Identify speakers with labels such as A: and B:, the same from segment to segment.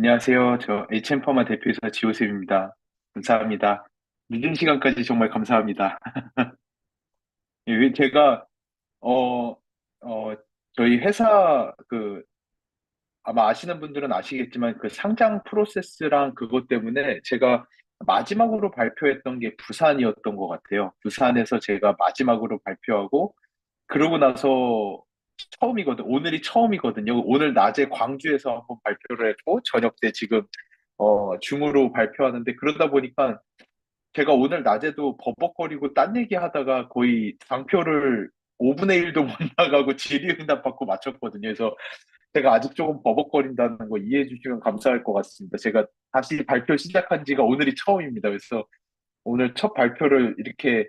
A: 안녕하세요. 저 H엠퍼마 대표이사 지호셉입니다. 감사합니다. 늦은 시간까지 정말 감사합니다. 제가 어, 저희 회사 아마 아시는 분들은 아시겠지만 그 상장 프로세스랑 그것 때문에 제가 마지막으로 발표했던 게 부산이었던 것 같아요. 부산에서 제가 마지막으로 발표하고 그러고 나서 오늘이 처음이거든요. 오늘 낮에 광주에서 한번 발표를 했고 저녁 때 지금 줌으로 발표하는데 그러다 보니까 제가 오늘 낮에도 버벅거리고 딴 얘기 하다가 거의 장표를 5분의 1도 못 나가고 질의응답 받고 마쳤거든요. 그래서 제가 아직 조금 버벅거린다는 거 이해해 주시면 감사할 것 같습니다. 제가 다시 발표 시작한 지가 오늘이 처음입니다. 그래서 오늘 첫 발표를 이렇게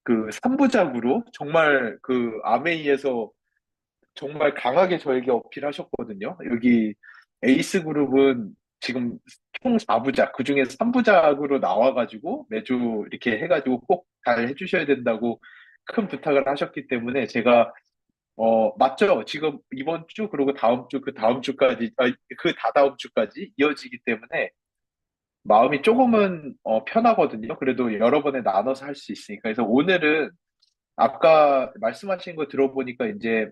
A: 그 3부작으로 정말 그 아메이에서 정말 강하게 저에게 어필하셨거든요. 여기 에이스 그룹은 지금 총 4부작, 그중에 3부작으로 나와가지고 매주 이렇게 해가지고 꼭 잘 해주셔야 된다고 큰 부탁을 하셨기 때문에 제가, 맞죠? 지금 이번 주, 그리고 다음 주, 그 다음 주까지, 그 다다음 주까지 이어지기 때문에 마음이 조금은 편하거든요. 그래도 여러 번에 나눠서 할 수 있으니까. 그래서 오늘은 아까 말씀하신 거 들어보니까 이제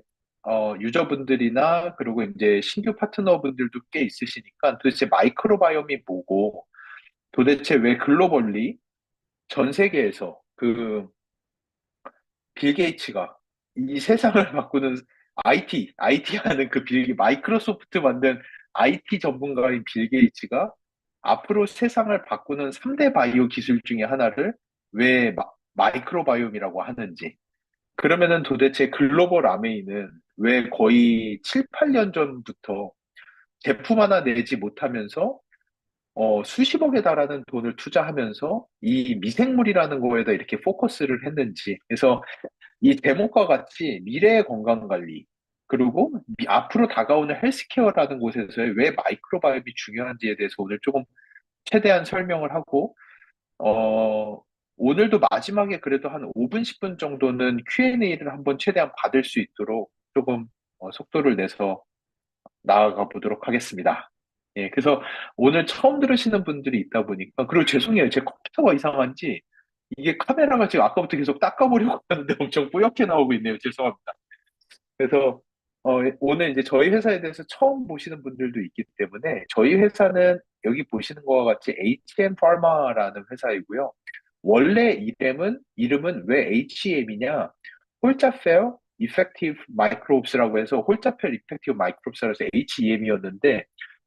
A: 유저분들이나 그리고 이제 신규 파트너분들도 꽤 있으시니까 도대체 마이크로바이옴이 뭐고 도대체 왜 글로벌리 전 세계에서 그 빌 게이츠가 이 세상을 바꾸는 IT 하는 마이크로소프트 만든 IT 전문가인 빌 게이츠가 앞으로 세상을 바꾸는 3대 바이오 기술 중에 하나를 왜 마이크로바이옴이라고 하는지 그러면은 도대체 글로벌 아메이는 왜 거의 7, 8년 전부터 제품 하나 내지 못하면서 수십억에 달하는 돈을 투자하면서 이 미생물이라는 거에다 이렇게 포커스를 했는지. 그래서 이 제목과 같이 미래의 건강 관리, 그리고 앞으로 다가오는 헬스케어라는 곳에서의 왜 마이크로바이옴이 중요한지에 대해서 오늘 조금 최대한 설명을 하고, 어, 오늘도 마지막에 그래도 한 5분, 10분 정도는 Q&A를 한번 최대한 받을 수 있도록 조금 속도를 내서 나아가 보도록 하겠습니다. 예, 그래서 오늘 처음 들으시는 분들이 있다 보니까, 그리고 죄송해요. 제 컴퓨터가 이상한지, 이게 카메라가 지금 아까부터 계속 닦아보려고 하는데 엄청 뿌옇게 나오고 있네요. 죄송합니다. 그래서 오늘 이제 저희 회사에 대해서 처음 보시는 분들도 있기 때문에 저희 회사는 여기 보시는 것과 같이 HM Pharma라는 회사이고요. 원래 이름은 왜 HM이냐? 홀자펠 Effective Microbes라고 해서 홀자펠 Effective Microbes라고 해서 HEM이었는데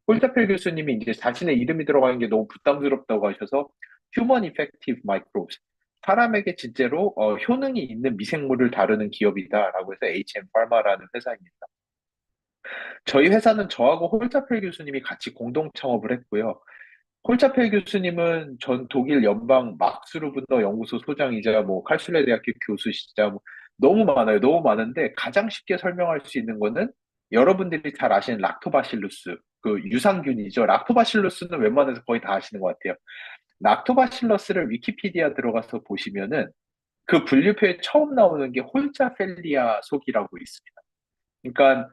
A: 홀자펠 교수님이 이제 자신의 이름이 들어가는 게 너무 부담스럽다고 하셔서 Human Effective Microbes 사람에게 진짜로 효능이 있는 미생물을 다루는 기업이다라고 해서 HMPharma라는 회사입니다. 저희 회사는 저하고 홀자펠 교수님이 같이 공동 창업을 했고요. 홀자펠 교수님은 전 독일 연방 막스루분더 연구소 소장이자 뭐 칼슐레 대학교 교수시자 뭐 너무 많아요. 너무 많은데 가장 쉽게 설명할 수 있는 거는 여러분들이 잘 아시는 락토바실루스 그 유산균이죠. 락토바실루스는 웬만해서 거의 다 아시는 것 같아요. 락토바실러스를 위키피디아 들어가서 보시면은 그 분류표에 처음 나오는 게 홀자펠리아 속이라고 있습니다. 그러니까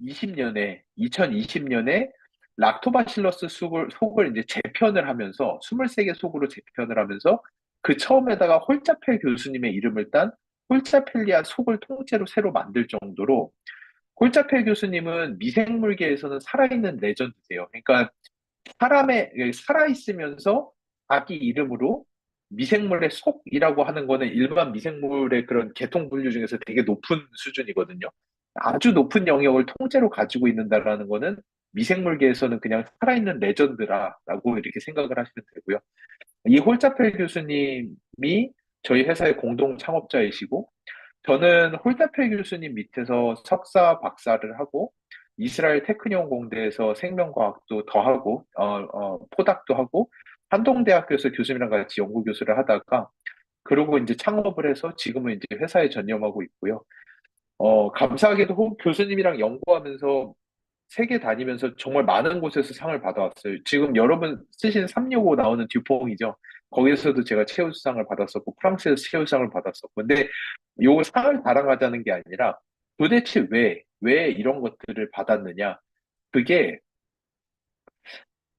A: 2020년에 락토바실러스 속을 이제 재편을 하면서 23개 속으로 재편을 하면서 그 처음에다가 홀자펠 교수님의 이름을 딴 홀자펠리아 속을 통째로 새로 만들 정도로 홀자펠 교수님은 미생물계에서는 살아있는 레전드세요. 그러니까 살아있으면서 자기 이름으로 미생물의 속이라고 하는 거는 일반 미생물의 그런 계통 분류 중에서 되게 높은 수준이거든요. 아주 높은 영역을 통째로 가지고 있는다라는 거는 미생물계에서는 그냥 살아있는 레전드라고 이렇게 생각을 하시면 되고요. 이 홀자펠 교수님이 저희 회사의 공동 창업자이시고, 저는 홀다펠 교수님 밑에서 석사, 박사를 하고 이스라엘 테크니온 공대에서 생명과학도 더 하고 포닥도 하고 한동대학교에서 교수님이랑 같이 연구교수를 하다가 그러고 이제 창업을 해서 지금은 이제 회사에 전념하고 있고요. 감사하게도 교수님이랑 연구하면서 세계 다니면서 정말 많은 곳에서 상을 받아왔어요. 지금 여러분 쓰신 365 나오는 듀퐁이죠. 거기서도 제가 최우수상을 받았었고 프랑스에서 최우수상을 받았었고 근데 요 상을 자랑하자는 게 아니라 도대체 왜 이런 것들을 받았느냐? 그게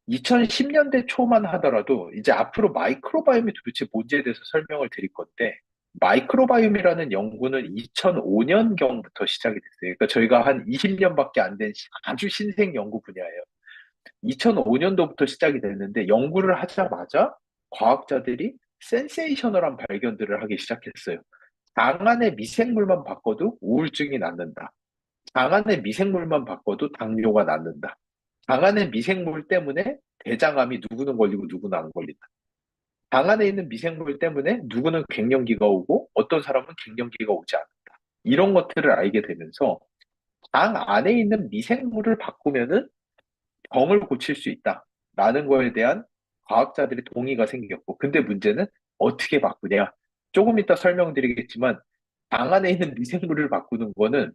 A: 2010년대 초만 하더라도 이제 앞으로 마이크로바이옴이 도대체 뭔지에 대해서 설명을 드릴 건데, 마이크로바이옴이라는 연구는 2005년경부터 시작이 됐어요. 그러니까 저희가 한 20년밖에 안 된 아주 신생 연구 분야예요. 2005년도부터 시작이 됐는데 연구를 하자마자 과학자들이 센세이셔널한 발견들을 하기 시작했어요. 장 안의 미생물만 바꿔도 우울증이 낫는다. 장 안의 미생물만 바꿔도 당뇨가 낫는다. 장 안의 미생물 때문에 대장암이 누구는 걸리고 누구는 안 걸린다. 장 안에 있는 미생물 때문에 누구는 갱년기가 오고 어떤 사람은 갱년기가 오지 않는다. 이런 것들을 알게 되면서 장 안에 있는 미생물을 바꾸면은 병을 고칠 수 있다라는 거에 대한 과학자들의 동의가 생겼고, 근데 문제는 어떻게 바꾸냐? 조금 이따 설명드리겠지만, 장 안에 있는 미생물을 바꾸는 거는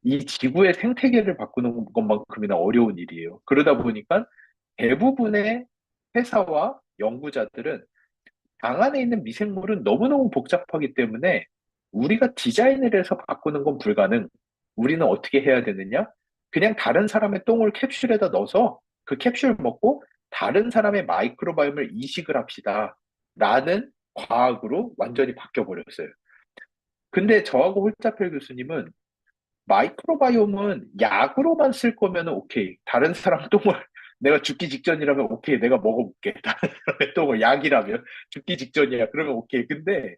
A: 이 지구의 생태계를 바꾸는 것만큼이나 어려운 일이에요. 그러다 보니까 대부분의 회사와 연구자들은 장 안에 있는 미생물은 너무너무 복잡하기 때문에 우리가 디자인을 해서 바꾸는 건 불가능. 우리는 어떻게 해야 되느냐? 그냥 다른 사람의 똥을 캡슐에다 넣어서 그 캡슐 먹고 다른 사람의 마이크로바이옴을 이식을 합시다. 라는 과학으로 완전히 바뀌어 버렸어요. 근데 저하고 홀짜펠 교수님은 마이크로바이옴은 약으로만 쓸 거면 오케이. 다른 사람 똥을 내가 죽기 직전이라면 오케이. 내가 먹어볼게. 다른 사람의 똥을 약이라면 죽기 직전이야. 그러면 오케이. 근데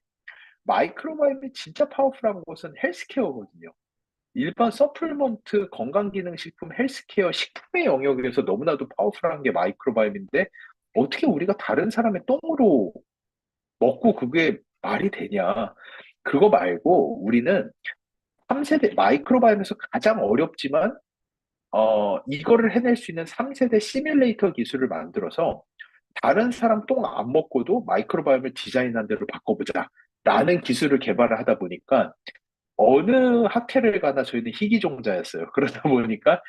A: 마이크로바이옴이 진짜 파워풀한 것은 헬스케어거든요. 일반 서플먼트, 건강기능식품, 헬스케어, 식품의 영역에서 너무나도 파워풀한 게 마이크로바이옴인데 어떻게 우리가 다른 사람의 똥으로 먹고 그게 말이 되냐. 그거 말고 우리는 3세대 마이크로바이옴에서 가장 어렵지만 이거를 해낼 수 있는 3세대 시뮬레이터 기술을 만들어서 다른 사람 똥 안 먹고도 마이크로바이옴을 디자인한 대로 바꿔보자. 라는 기술을 개발을 하다 보니까 어느 학회를 가나 저희는 희귀종자였어요. 그러다 보니까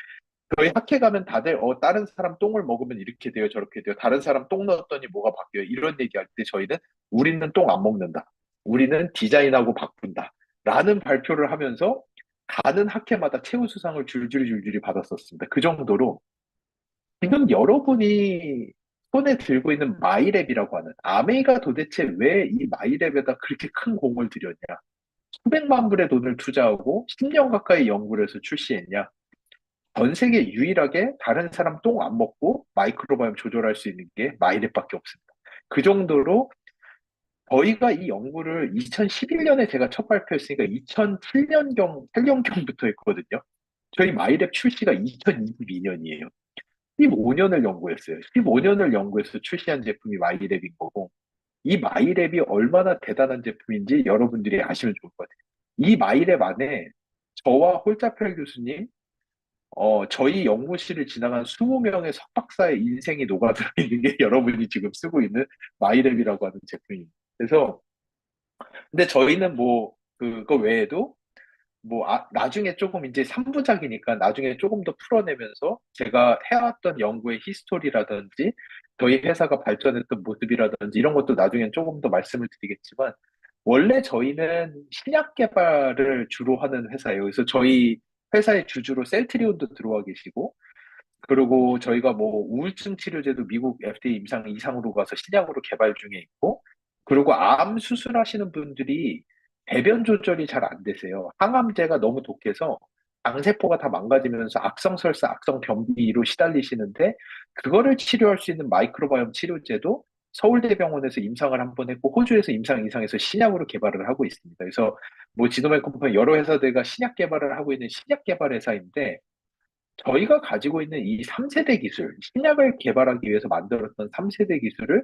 A: 저희 학회 가면 다들 다른 사람 똥을 먹으면 이렇게 돼요, 저렇게 돼요. 다른 사람 똥 넣었더니 뭐가 바뀌어요. 이런 얘기할 때 저희는 우리는 똥 안 먹는다. 우리는 디자인하고 바꾼다. 라는 발표를 하면서 가는 학회마다 최우수상을 줄줄이 받았었습니다. 그 정도로 지금 여러분이 손에 들고 있는 마이랩이라고 하는 아메이가 도대체 왜 이 마이랩에다 그렇게 큰 공을 들였냐? 수백만 불의 돈을 투자하고 10년 가까이 연구를 해서 출시했냐? 전 세계 유일하게 다른 사람 똥 안 먹고 마이크로바이옴 조절할 수 있는 게 마이랩밖에 없습니다. 그 정도로 저희가 이 연구를 2011년에 제가 첫 발표했으니까 2007년경, 8년경부터 했거든요. 저희 마이랩 출시가 2022년이에요. 15년을 연구했어요. 15년을 연구해서 출시한 제품이 마이랩인 거고, 이 마이랩이 얼마나 대단한 제품인지 여러분들이 아시면 좋을 것 같아요. 이 마이랩 안에 저와 홀짜펠 교수님, 저희 연구실을 지나간 20명의 석박사의 인생이 녹아들어 있는 게 여러분이 지금 쓰고 있는 마이랩이라고 하는 제품입니다. 그래서, 근데 저희는 뭐, 그거 외에도 뭐, 나중에 조금 이제 3부작이니까 나중에 조금 더 풀어내면서 제가 해왔던 연구의 히스토리라든지 저희 회사가 발전했던 모습이라든지 이런 것도 나중엔 조금 더 말씀을 드리겠지만 원래 저희는 신약 개발을 주로 하는 회사예요. 그래서 저희 회사의 주주로 셀트리온도 들어와 계시고 그리고 저희가 뭐 우울증 치료제도 미국 FDA 임상 이상으로 가서 신약으로 개발 중에 있고, 그리고 암 수술하시는 분들이 배변 조절이 잘 안 되세요. 항암제가 너무 독해서 장세포가 다 망가지면서 악성설사, 악성변비로 시달리시는데, 그거를 치료할 수 있는 마이크로바이옴 치료제도 서울대병원에서 임상을 한 번 했고, 호주에서 임상 이상에서 신약으로 개발을 하고 있습니다. 그래서 뭐 지노맥 컴퍼니 여러 회사들과 신약 개발을 하고 있는 신약 개발 회사인데, 저희가 가지고 있는 이 3세대 기술, 신약을 개발하기 위해서 만들었던 3세대 기술을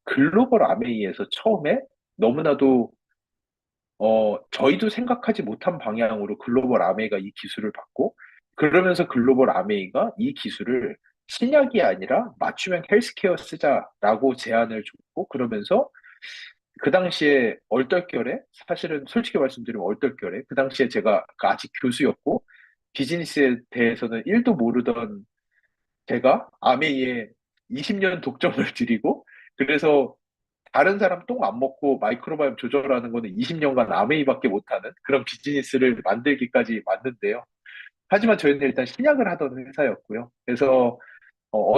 A: 글로벌 아메이에서 처음에 너무나도 저희도 생각하지 못한 방향으로 글로벌 아메이가 이 기술을 받고 그러면서 글로벌 아메이가 이 기술을 신약이 아니라 맞춤형 헬스케어 쓰자라고 제안을 줬고 그러면서 그 당시에 얼떨결에 사실은 솔직히 말씀드리면 얼떨결에 그 당시에 제가 아직 교수였고 비즈니스에 대해서는 1도 모르던 제가 아메이에 20년 독점을 드리고 그래서 다른 사람 똥 안 먹고 마이크로바이옴 조절하는 거는 20년간 아메이밖에 못하는 그런 비즈니스를 만들기까지 왔는데요. 하지만 저희는 일단 신약을 하던 회사였고요. 그래서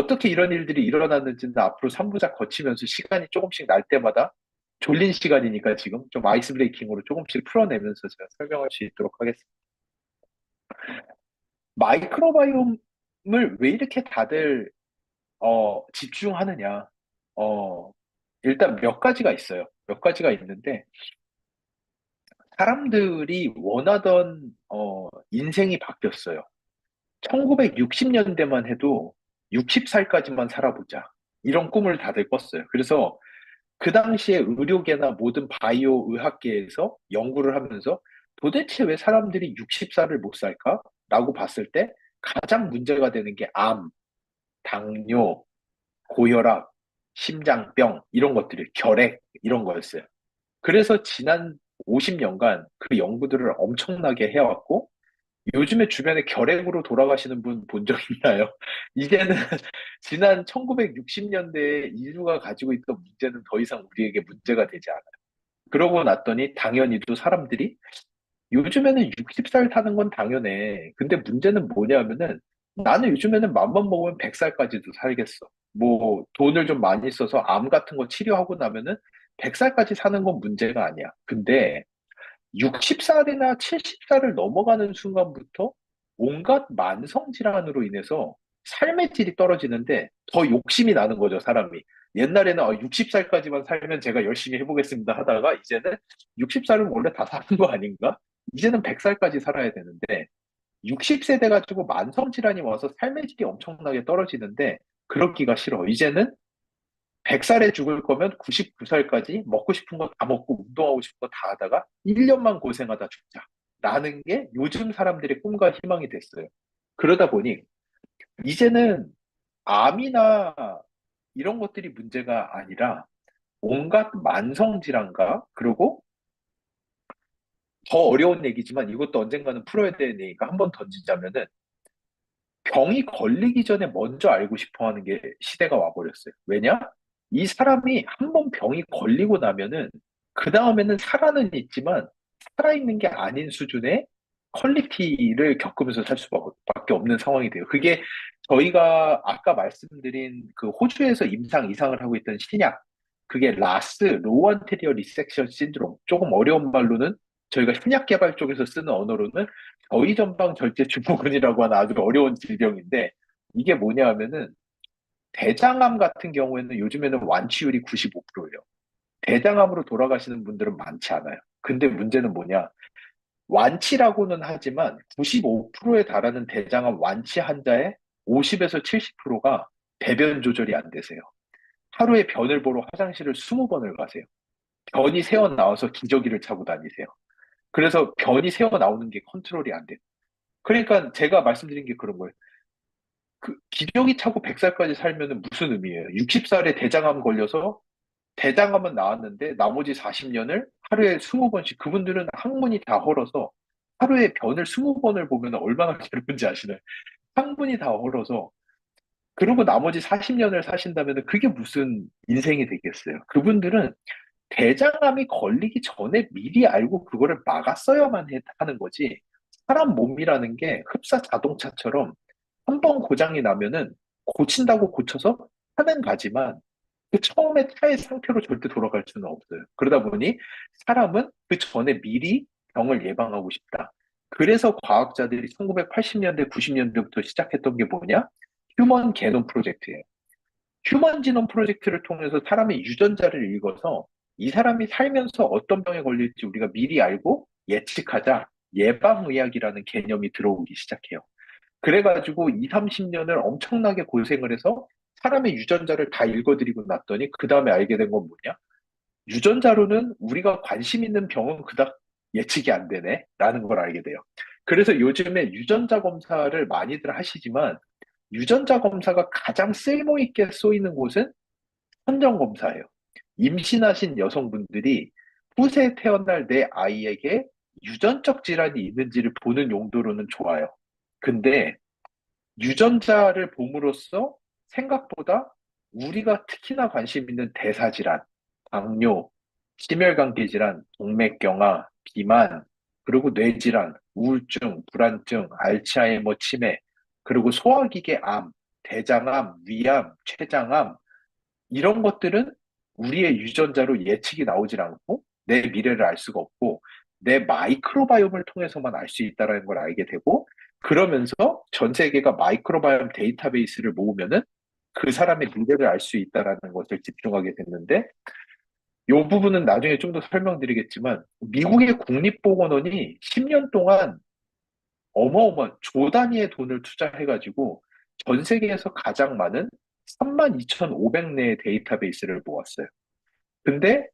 A: 떻게 이런 일들이 일어났는지는 앞으로 3부작 거치면서 시간이 조금씩 날 때마다 졸린 시간이니까 지금 좀 아이스 브레이킹으로 조금씩 풀어내면서 제가 설명할 수 있도록 하겠습니다. 마이크로바이옴을 왜 이렇게 다들 집중하느냐? 어, 일단 몇 가지가 있어요. 몇 가지가 있는데 사람들이 원하던 인생이 바뀌었어요. 1960년대만 해도 60살까지만 살아보자. 이런 꿈을 다들 꿨어요. 그래서 그 당시에 의료계나 모든 바이오 의학계에서 연구를 하면서 도대체 왜 사람들이 60살을 못 살까? 라고 봤을 때 가장 문제가 되는 게 암, 당뇨, 고혈압, 심장병, 이런 것들이 결핵, 이런 거였어요. 그래서 지난 50년간 그 연구들을 엄청나게 해왔고, 요즘에 주변에 결핵으로 돌아가시는 분 본 적 있나요? 이제는 지난 1960년대에 인류가 가지고 있던 문제는 더 이상 우리에게 문제가 되지 않아요. 그러고 났더니 당연히 또 사람들이 요즘에는 60살 사는 건 당연해. 근데 문제는 뭐냐면은 나는 요즘에는 맘만 먹으면 100살까지도 살겠어. 뭐 돈을 좀 많이 써서 암 같은 거 치료하고 나면은 100살까지 사는 건 문제가 아니야. 근데 60살이나 70살을 넘어가는 순간부터 온갖 만성 질환으로 인해서 삶의 질이 떨어지는데 더 욕심이 나는 거죠, 사람이. 옛날에는 60살까지만 살면 제가 열심히 해보겠습니다 하다가 이제는 60살은 원래 다 사는 거 아닌가? 이제는 100살까지 살아야 되는데 60세 돼 가지고 만성 질환이 와서 삶의 질이 엄청나게 떨어지는데 그러기가 싫어. 이제는 100살에 죽을 거면 99살까지 먹고 싶은 거 다 먹고 운동하고 싶은 거 다 하다가 1년만 고생하다 죽자. 라는 게 요즘 사람들의 꿈과 희망이 됐어요. 그러다 보니 이제는 암이나 이런 것들이 문제가 아니라 온갖 만성 질환과 그리고 더 어려운 얘기지만 이것도 언젠가는 풀어야 되는 얘기가 한 번 던지자면은 병이 걸리기 전에 먼저 알고 싶어 하는 게 시대가 와버렸어요. 왜냐? 이 사람이 한 번 병이 걸리고 나면은 그 다음에는 살아는 있지만 살아있는 게 아닌 수준의 퀄리티를 겪으면서 살 수밖에 없는 상황이 돼요. 그게 저희가 아까 말씀드린 그 호주에서 임상 이상을 하고 있던 신약, 그게 라스, 로우 안테리어 리섹션 신드롬, 조금 어려운 말로는 저희가 신약 개발 쪽에서 쓰는 언어로는 저위전방 절제 증후군이라고 하는 아주 어려운 질병인데 이게 뭐냐 하면은 대장암 같은 경우에는 요즘에는 완치율이 95%예요. 대장암으로 돌아가시는 분들은 많지 않아요. 근데 문제는 뭐냐? 완치라고는 하지만 95%에 달하는 대장암 완치 환자의 50에서 70%가 배변 조절이 안 되세요. 하루에 변을 보러 화장실을 20번을 가세요. 변이 새어 나와서 기저귀를 차고 다니세요. 그래서 변이 새어 나오는 게 컨트롤이 안 돼요. 그러니까 제가 말씀드린 게 그런 거예요. 그 기저귀 차고 100살까지 살면은 무슨 의미예요? 60살에 대장암 걸려서 대장암은 나왔는데 나머지 40년을 하루에 20번씩 그분들은 항문이 다 헐어서 하루에 변을 20번을 보면 얼마나 괴로운지 아시나요? 항문이 다 헐어서 그리고 나머지 40년을 사신다면 그게 무슨 인생이 되겠어요? 그분들은 대장암이 걸리기 전에 미리 알고 그거를 막았어야만 하는 거지. 사람 몸이라는 게 흡사 자동차처럼 한 번 고장이 나면은 고친다고 고쳐서 하는 가지만 그 처음에 차의 상태로 절대 돌아갈 수는 없어요. 그러다 보니 사람은 그 전에 미리 병을 예방하고 싶다. 그래서 과학자들이 1980년대, 90년대부터 시작했던 게 뭐냐? 휴먼 게놈 프로젝트예요. 휴먼 지놈 프로젝트를 통해서 사람의 유전자를 읽어서 이 사람이 살면서 어떤 병에 걸릴지 우리가 미리 알고 예측하자. 예방의학이라는 개념이 들어오기 시작해요. 그래가지고 2, 30년을 엄청나게 고생을 해서 사람의 유전자를 다 읽어드리고 났더니 그 다음에 알게 된 건 뭐냐? 유전자로는 우리가 관심 있는 병은 그닥 예측이 안 되네? 라는 걸 알게 돼요. 그래서 요즘에 유전자 검사를 많이들 하시지만 유전자 검사가 가장 쓸모 있게 쏘이는 곳은 선정 검사예요. 임신하신 여성분들이 후세 태어날 내 아이에게 유전적 질환이 있는지를 보는 용도로는 좋아요. 근데 유전자를 봄으로써 생각보다 우리가 특히나 관심 있는 대사질환, 당뇨, 심혈관계 질환, 동맥경화, 비만, 그리고 뇌질환, 우울증, 불안증, 알츠하이머 치매, 그리고 소화기계 암, 대장암, 위암, 췌장암, 이런 것들은 우리의 유전자로 예측이 나오질 않고 내 미래를 알 수가 없고 내 마이크로바이옴을 통해서만 알 수 있다는 걸 알게 되고 그러면서 전 세계가 마이크로바이옴 데이터베이스를 모으면은 그 사람의 미래를 알 수 있다라는 것을 집중하게 됐는데 이 부분은 나중에 좀 더 설명드리겠지만 미국의 국립보건원이 10년 동안 어마어마한 조 단위의 돈을 투자해가지고 전 세계에서 가장 많은 32,500내의 데이터베이스를 모았어요. 근데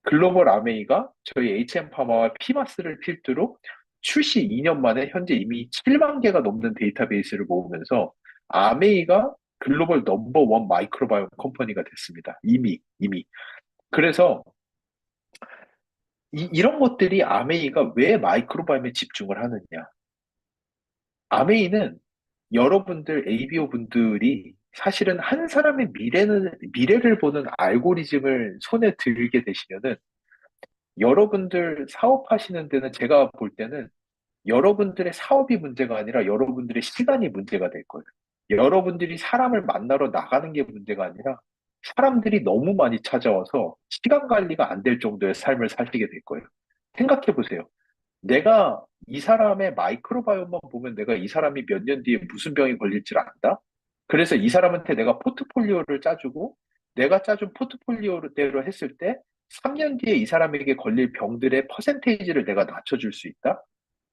A: 글로벌 아메이가 저희 HM파마와 피마스를 필두로 출시 2년 만에 현재 이미 7만 개가 넘는 데이터베이스를 모으면서 아메이가 글로벌 넘버 원 마이크로바이옴 컴퍼니가 됐습니다. 이미. 그래서 이런 것들이 아메이가 왜 마이크로바이옴에 집중을 하느냐. 아메이는 여러분들 ABO 분들이 사실은 한 사람의 미래를 보는 알고리즘을 손에 들게 되시면은 여러분들 사업하시는 데는 제가 볼 때는 여러분들의 사업이 문제가 아니라 여러분들의 시간이 문제가 될 거예요. 여러분들이 사람을 만나러 나가는 게 문제가 아니라 사람들이 너무 많이 찾아와서 시간 관리가 안 될 정도의 삶을 사시게 될 거예요. 생각해 보세요. 내가 이 사람의 마이크로바이옴만 보면 내가 이 사람이 몇 년 뒤에 무슨 병이 걸릴지를 안다? 그래서 이 사람한테 내가 포트폴리오를 짜주고 내가 짜준 포트폴리오대로 했을 때 3년 뒤에 이 사람에게 걸릴 병들의 퍼센테이지를 내가 낮춰줄 수 있다?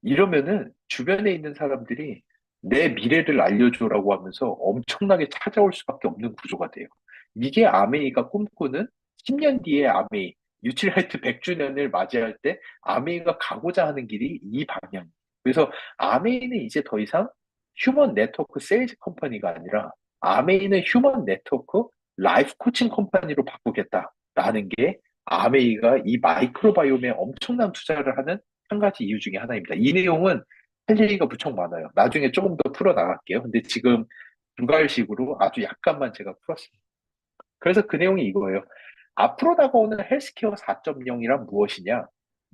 A: 이러면은 주변에 있는 사람들이 내 미래를 알려줘라고 하면서 엄청나게 찾아올 수밖에 없는 구조가 돼요. 이게 아메이가 꿈꾸는 10년 뒤에 아메이, 뉴트리라이트 100주년을 맞이할 때 아메이가 가고자 하는 길이 이 방향. 그래서 아메이는 이제 더 이상 휴먼 네트워크 세일즈 컴퍼니가 아니라 아메이는 휴먼 네트워크 라이프 코칭 컴퍼니로 바꾸겠다라는 게 아메이가 이 마이크로바이옴에 엄청난 투자를 하는 한 가지 이유 중에 하나입니다. 이 내용은 할 얘기가 무척 많아요. 나중에 조금 더 풀어 나갈게요. 근데 지금 불가일식으로 아주 약간만 제가 풀었습니다. 그래서 그 내용이 이거예요. 앞으로 다가오는 헬스케어 4.0이란 무엇이냐?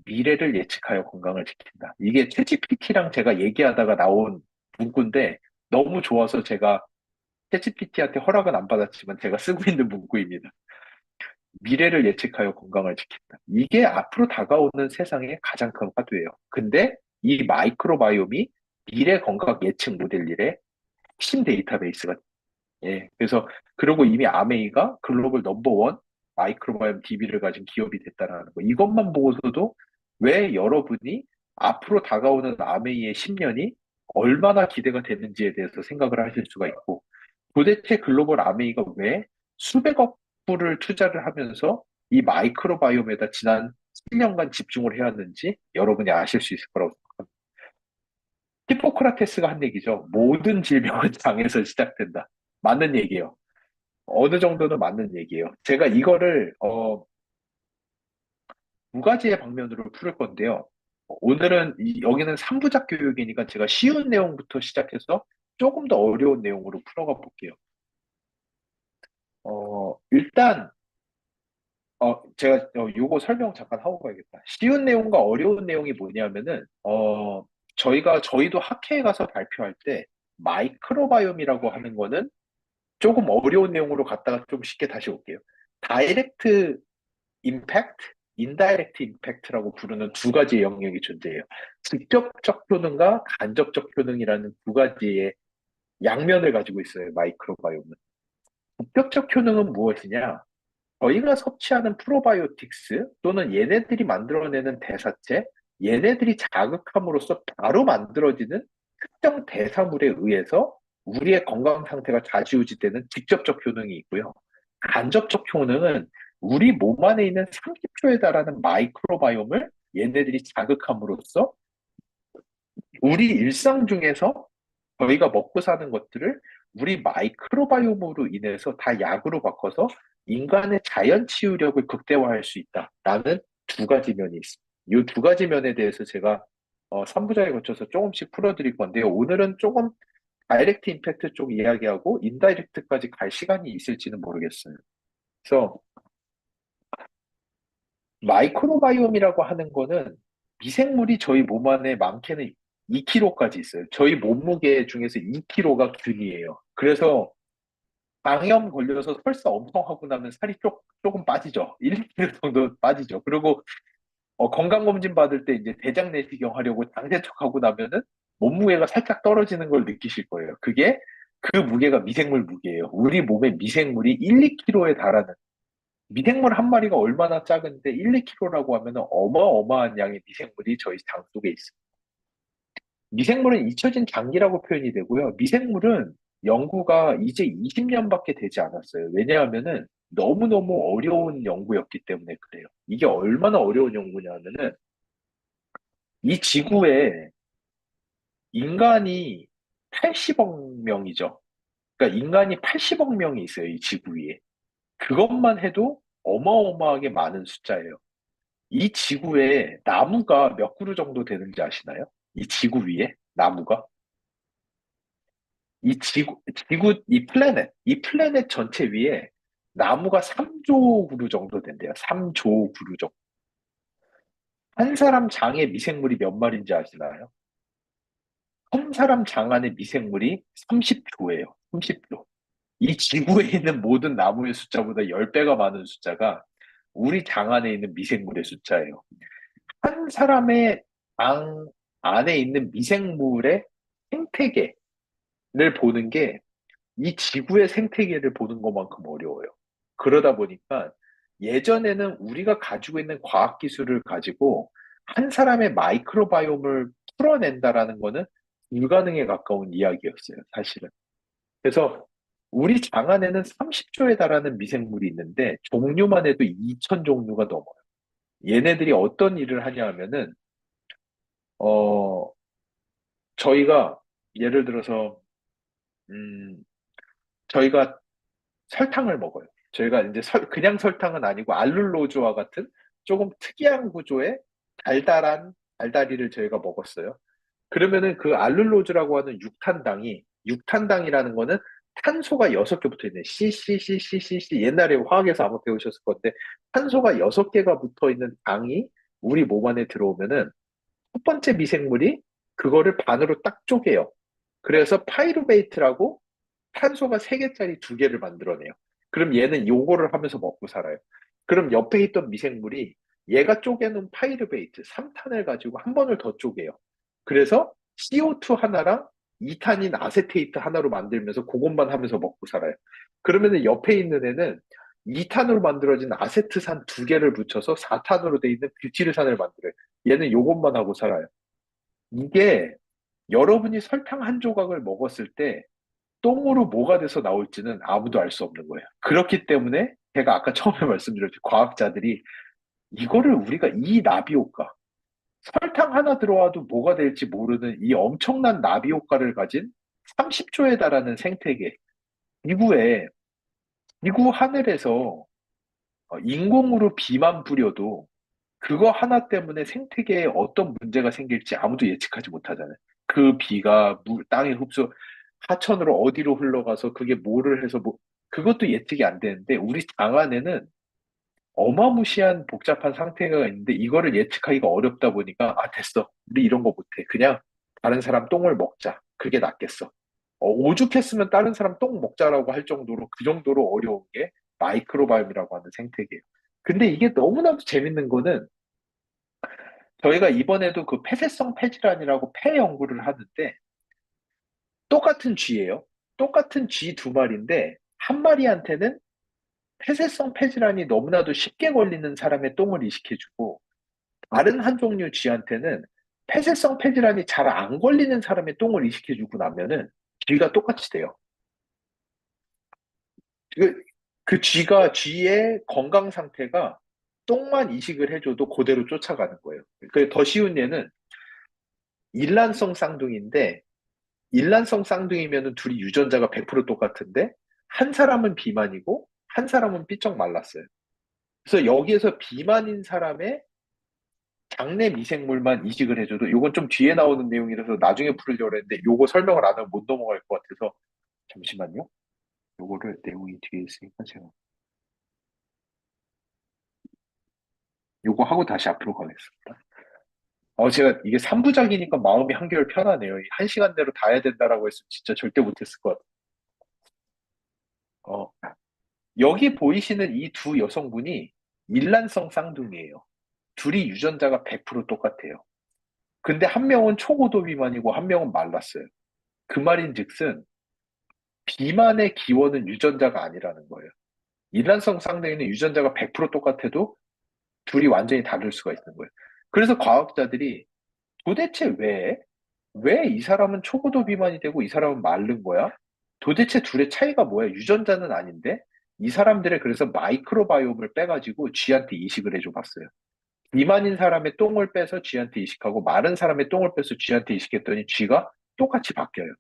A: 미래를 예측하여 건강을 지킨다. 이게 챗GPT랑 제가 얘기하다가 나온 문구인데 너무 좋아서 제가 챗GPT한테 허락은 안 받았지만 제가 쓰고 있는 문구입니다. 미래를 예측하여 건강을 지킨다. 이게 앞으로 다가오는 세상의 가장 큰 화두예요. 근데 이 마이크로바이옴이 미래 건강 예측 모델 1의 핵심 데이터베이스가 예. 그래서 그리고 이미 아메이가 글로벌 넘버원 마이크로바이옴 DB를 가진 기업이 됐다라는 거. 이것만 보고서도 왜 여러분이 앞으로 다가오는 아메이의 10년이 얼마나 기대가 되는지에 대해서 생각을 하실 수가 있고 도대체 글로벌 아메이가 왜 수백억 불을 투자를 하면서 이 마이크로바이옴에다 지난 10년간 집중을 해왔는지 여러분이 아실 수 있을 거라고 생각합니다. 히포크라테스가 한 얘기죠. 모든 질병은 장에서 시작된다. 맞는 얘기예요. 어느 정도는 맞는 얘기예요. 제가 이거를 두 가지의 방면으로 풀을 건데요. 오늘은 여기는 3부작 교육이니까 제가 쉬운 내용부터 시작해서 조금 더 어려운 내용으로 풀어가 볼게요. 일단 제가 요거 설명 잠깐 하고 가야겠다. 쉬운 내용과 어려운 내용이 뭐냐면은 저희도 학회에 가서 발표할 때 마이크로바이옴이라고 하는 거는 조금 어려운 내용으로 갔다가 좀 쉽게 다시 올게요. 다이렉트 임팩트, 인다이렉트 임팩트라고 부르는 두 가지의 영역이 존재해요. 직접적 효능과 간접적 효능이라는 두 가지의 양면을 가지고 있어요, 마이크로바이옴은. 직접적 효능은 무엇이냐? 저희가 섭취하는 프로바이오틱스 또는 얘네들이 만들어내는 대사체, 얘네들이 자극함으로써 바로 만들어지는 특정 대사물에 의해서 우리의 건강 상태가 좌지우지되는 직접적 효능이 있고요. 간접적 효능은 우리 몸 안에 있는 30초에 달하는 마이크로바이옴을 얘네들이 자극함으로써 우리 일상 중에서 저희가 먹고 사는 것들을 우리 마이크로바이옴으로 인해서 다 약으로 바꿔서 인간의 자연 치유력을 극대화할 수 있다라는 두 가지 면이 있습니다. 이 두 가지 면에 대해서 제가 3부작에 거쳐서 조금씩 풀어드릴 건데요. 오늘은 조금 다이렉트 임팩트 쪽 이야기하고 인다이렉트까지 갈 시간이 있을지는 모르겠어요. 그래서 마이크로바이옴이라고 하는 거는 미생물이 저희 몸 안에 많게는 2kg까지 있어요. 저희 몸무게 중에서 2kg가 균이에요. 그래서 방염 걸려서 설사 엄청 하고 나면 살이 조금 빠지죠. 1, 2kg 정도 빠지죠. 그리고 건강검진 받을 때 이제 대장 내시경 하려고 당 세척하고 나면은 몸무게가 살짝 떨어지는 걸 느끼실 거예요. 그게 그 무게가 미생물 무게예요. 우리 몸에 미생물이 1, 2kg에 달하는 미생물 한 마리가 얼마나 작은데 1, 2kg라고 하면 어마어마한 양의 미생물이 저희 장 속에 있어요. 미생물은 잊혀진 장기라고 표현이 되고요. 미생물은 연구가 이제 20년밖에 되지 않았어요. 왜냐하면은 너무너무 어려운 연구였기 때문에 그래요. 이게 얼마나 어려운 연구냐면은 이 지구에 인간이 80억 명이죠. 그러니까 인간이 80억 명이 있어요. 이 지구 위에. 그것만 해도 어마어마하게 많은 숫자예요. 이 지구에 나무가 몇 그루 정도 되는지 아시나요? 이 지구 위에 나무가? 이 플래넷 전체 위에 나무가 3조 그루 정도 된대요. 3조 그루 정도. 한 사람 장에 미생물이 몇 마리인지 아시나요? 한 사람 장 안에 미생물이 30조예요. 30조. 이 지구에 있는 모든 나무의 숫자보다 10배가 많은 숫자가 우리 장 안에 있는 미생물의 숫자예요. 한 사람의 장 안에 있는 미생물의 생태계를 보는 게 이 지구의 생태계를 보는 것만큼 어려워요. 그러다 보니까 예전에는 우리가 가지고 있는 과학 기술을 가지고 한 사람의 마이크로바이옴을 풀어낸다라는 거는 불가능에 가까운 이야기였어요, 사실은. 그래서 우리 장 안에는 30조에 달하는 미생물이 있는데 종류만 해도 2천 종류가 넘어요. 얘네들이 어떤 일을 하냐 하면은 어 저희가 예를 들어서 음 저희가 설탕을 먹어요. 저희가 이제 그냥 설탕은 아니고 알룰로즈와 같은 조금 특이한 구조의 달달한 달다리를 저희가 먹었어요. 그러면은 그 알룰로즈라고 하는 육탄당이라는 거는 탄소가 6개 붙어 있는 CCCCCC 옛날에 화학에서 아마 배우셨을 건데 탄소가 6개가 붙어 있는 당이 우리 몸 안에 들어오면은 첫 번째 미생물이 그거를 반으로 딱 쪼개요. 그래서 파이루베이트라고 탄소가 3개짜리 2개를 만들어내요. 그럼 얘는 요거를 하면서 먹고 살아요. 그럼 옆에 있던 미생물이 얘가 쪼개놓은 파이르베이트, 3탄을 가지고 한 번을 더 쪼개요. 그래서 CO2 하나랑 이탄인 아세테이트 하나로 만들면서 그것만 하면서 먹고 살아요. 그러면은 옆에 있는 애는 2탄으로 만들어진 아세트산 2개를 붙여서 4탄으로 돼 있는 뷰티르산을 만들어요. 얘는 요것만 하고 살아요. 이게 여러분이 설탕 한 조각을 먹었을 때 똥으로 뭐가 돼서 나올지는 아무도 알 수 없는 거예요. 그렇기 때문에 제가 아까 처음에 말씀드렸죠. 과학자들이 이거를 우리가 이 나비 효과, 설탕 하나 들어와도 뭐가 될지 모르는 이 엄청난 나비 효과를 가진 30조에 달하는 생태계, 지구에, 지구 하늘에서 인공으로 비만 뿌려도 그거 하나 때문에 생태계에 어떤 문제가 생길지 아무도 예측하지 못하잖아요. 그 비가 땅에 하천으로 어디로 흘러가서 그게 뭐를 해서 그것도 예측이 안 되는데 우리 장 안에는 어마무시한 복잡한 상태가 있는데 이거를 예측하기가 어렵다 보니까 아, 됐어. 우리 이런 거 못해. 그냥 다른 사람 똥을 먹자. 그게 낫겠어. 오죽했으면 다른 사람 똥 먹자라고 할 정도로 그 정도로 어려운 게 마이크로바이옴이라고 하는 생태계예요. 근데 이게 너무나도 재밌는 거는 저희가 이번에도 그 폐쇄성 폐질환이라고 폐 연구를 하는데 똑같은 쥐예요. 똑같은 쥐 2마리인데 한 마리한테는 폐쇄성 폐질환이 너무나도 쉽게 걸리는 사람의 똥을 이식해주고 다른 한 종류 쥐한테는 폐쇄성 폐질환이 잘 안 걸리는 사람의 똥을 이식해주고 나면은 쥐가 똑같이 돼요. 그, 그 쥐의 건강 상태가 똥만 이식을 해줘도 그대로 쫓아가는 거예요. 그 더 쉬운 예는 일란성 쌍둥이인데 일란성 쌍둥이면은 둘이 유전자가 100% 똑같은데 한 사람은 비만이고 한 사람은 삐쩍 말랐어요. 그래서 여기에서 비만인 사람의 장내 미생물만 이식을 해줘도 요건 좀 뒤에 나오는 내용이라서 나중에 풀으려고 했는데 요거 설명을 안 하면 못 넘어갈 것 같아서 잠시만요. 요거를 내용이 뒤에 있으니까 제가 요거 하고 다시 앞으로 가겠습니다. 제가 이게 3부작이니까 마음이 한결 편하네요. 1시간 내로 다 해야 된다라고 했으면 진짜 절대 못했을 것 같아요. 여기 보이시는 이 두 여성분이 일란성 쌍둥이에요. 둘이 유전자가 100% 똑같아요. 근데 한 명은 초고도 비만이고 한 명은 말랐어요. 그 말인즉슨 비만의 기원은 유전자가 아니라는 거예요. 일란성 쌍둥이는 유전자가 100% 똑같아도 둘이 완전히 다를 수가 있는 거예요. 그래서 과학자들이 도대체 왜 이 사람은 초고도 비만이 되고 이 사람은 마른 거야? 도대체 둘의 차이가 뭐야? 유전자는 아닌데? 이 사람들의 그래서 마이크로바이옴을 빼가지고 쥐한테 이식을 해줘 봤어요. 비만인 사람의 똥을 빼서 쥐한테 이식하고 마른 사람의 똥을 빼서 쥐한테 이식했더니 쥐가 똑같이 바뀌어요.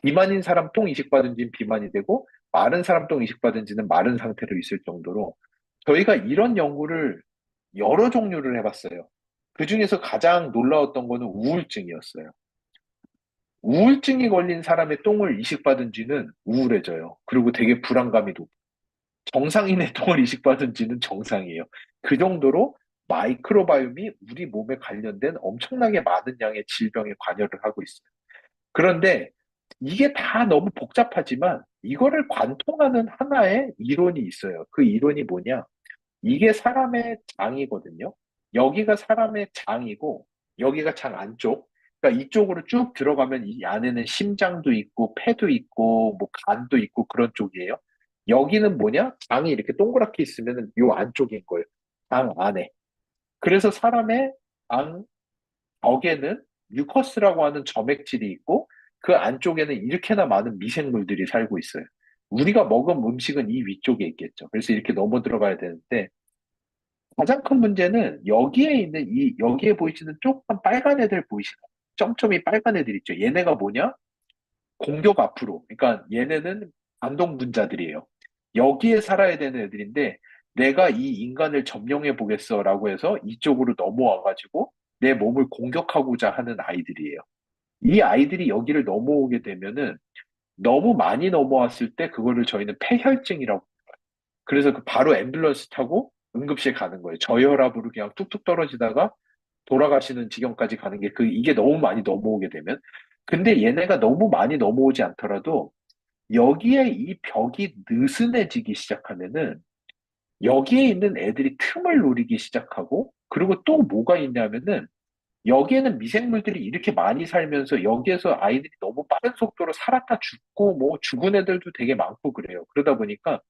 A: 비만인 사람 똥 이식받은 지는 비만이 되고 마른 사람 똥 이식받은 지는 마른 상태로 있을 정도로 저희가 이런 연구를 여러 종류를 해봤어요. 그 중에서 가장 놀라웠던 거는 우울증이었어요. 우울증이 걸린 사람의 똥을 이식받은 쥐는 우울해져요. 그리고 되게 불안감이 높고 정상인의 똥을 이식받은 쥐는 정상이에요. 그 정도로 마이크로바이옴이 우리 몸에 관련된 엄청나게 많은 양의 질병에 관여를 하고 있어요. 그런데 이게 다 너무 복잡하지만 이거를 관통하는 하나의 이론이 있어요. 그 이론이 뭐냐? 이게 사람의 장이거든요. 여기가 사람의 장이고 여기가 장 안쪽. 그러니까 이쪽으로 쭉 들어가면 이 안에는 심장도 있고 폐도 있고 뭐 간도 있고 그런 쪽이에요. 여기는 뭐냐? 장이 이렇게 동그랗게 있으면 요 안쪽인 거예요. 장 안에. 그래서 사람의 장 벽에는 뮤커스라고 하는 점액질이 있고 그 안쪽에는 이렇게나 많은 미생물들이 살고 있어요. 우리가 먹은 음식은 이 위쪽에 있겠죠. 그래서 이렇게 넘어 들어가야 되는데 가장 큰 문제는 여기에 있는 여기에 보이시는 조금 빨간 애들 보이시나요? 점점이 빨간 애들 있죠. 얘네가 뭐냐? 공격 앞으로. 그러니까 얘네는 반동 분자들이에요. 여기에 살아야 되는 애들인데 내가 이 인간을 점령해 보겠어라고 해서 이쪽으로 넘어와가지고 내 몸을 공격하고자 하는 아이들이에요. 이 아이들이 여기를 넘어오게 되면은 너무 많이 넘어왔을 때 그거를 저희는 폐혈증이라고. 그래서 그 바로 앰뷸런스 타고 응급실 가는 거예요. 저혈압으로 그냥 뚝뚝 떨어지다가 돌아가시는 지경까지 가는 게 이게 너무 많이 넘어오게 되면. 근데 얘네가 너무 많이 넘어오지 않더라도 여기에 이 벽이 느슨해지기 시작하면은 여기에 있는 애들이 틈을 노리기 시작하고 그리고 또 뭐가 있냐면은 여기에는 미생물들이 이렇게 많이 살면서 여기에서 아이들이 너무 빠른 속도로 살았다 죽고 뭐 죽은 애들도 되게 많고 그래요. 그러다 보니까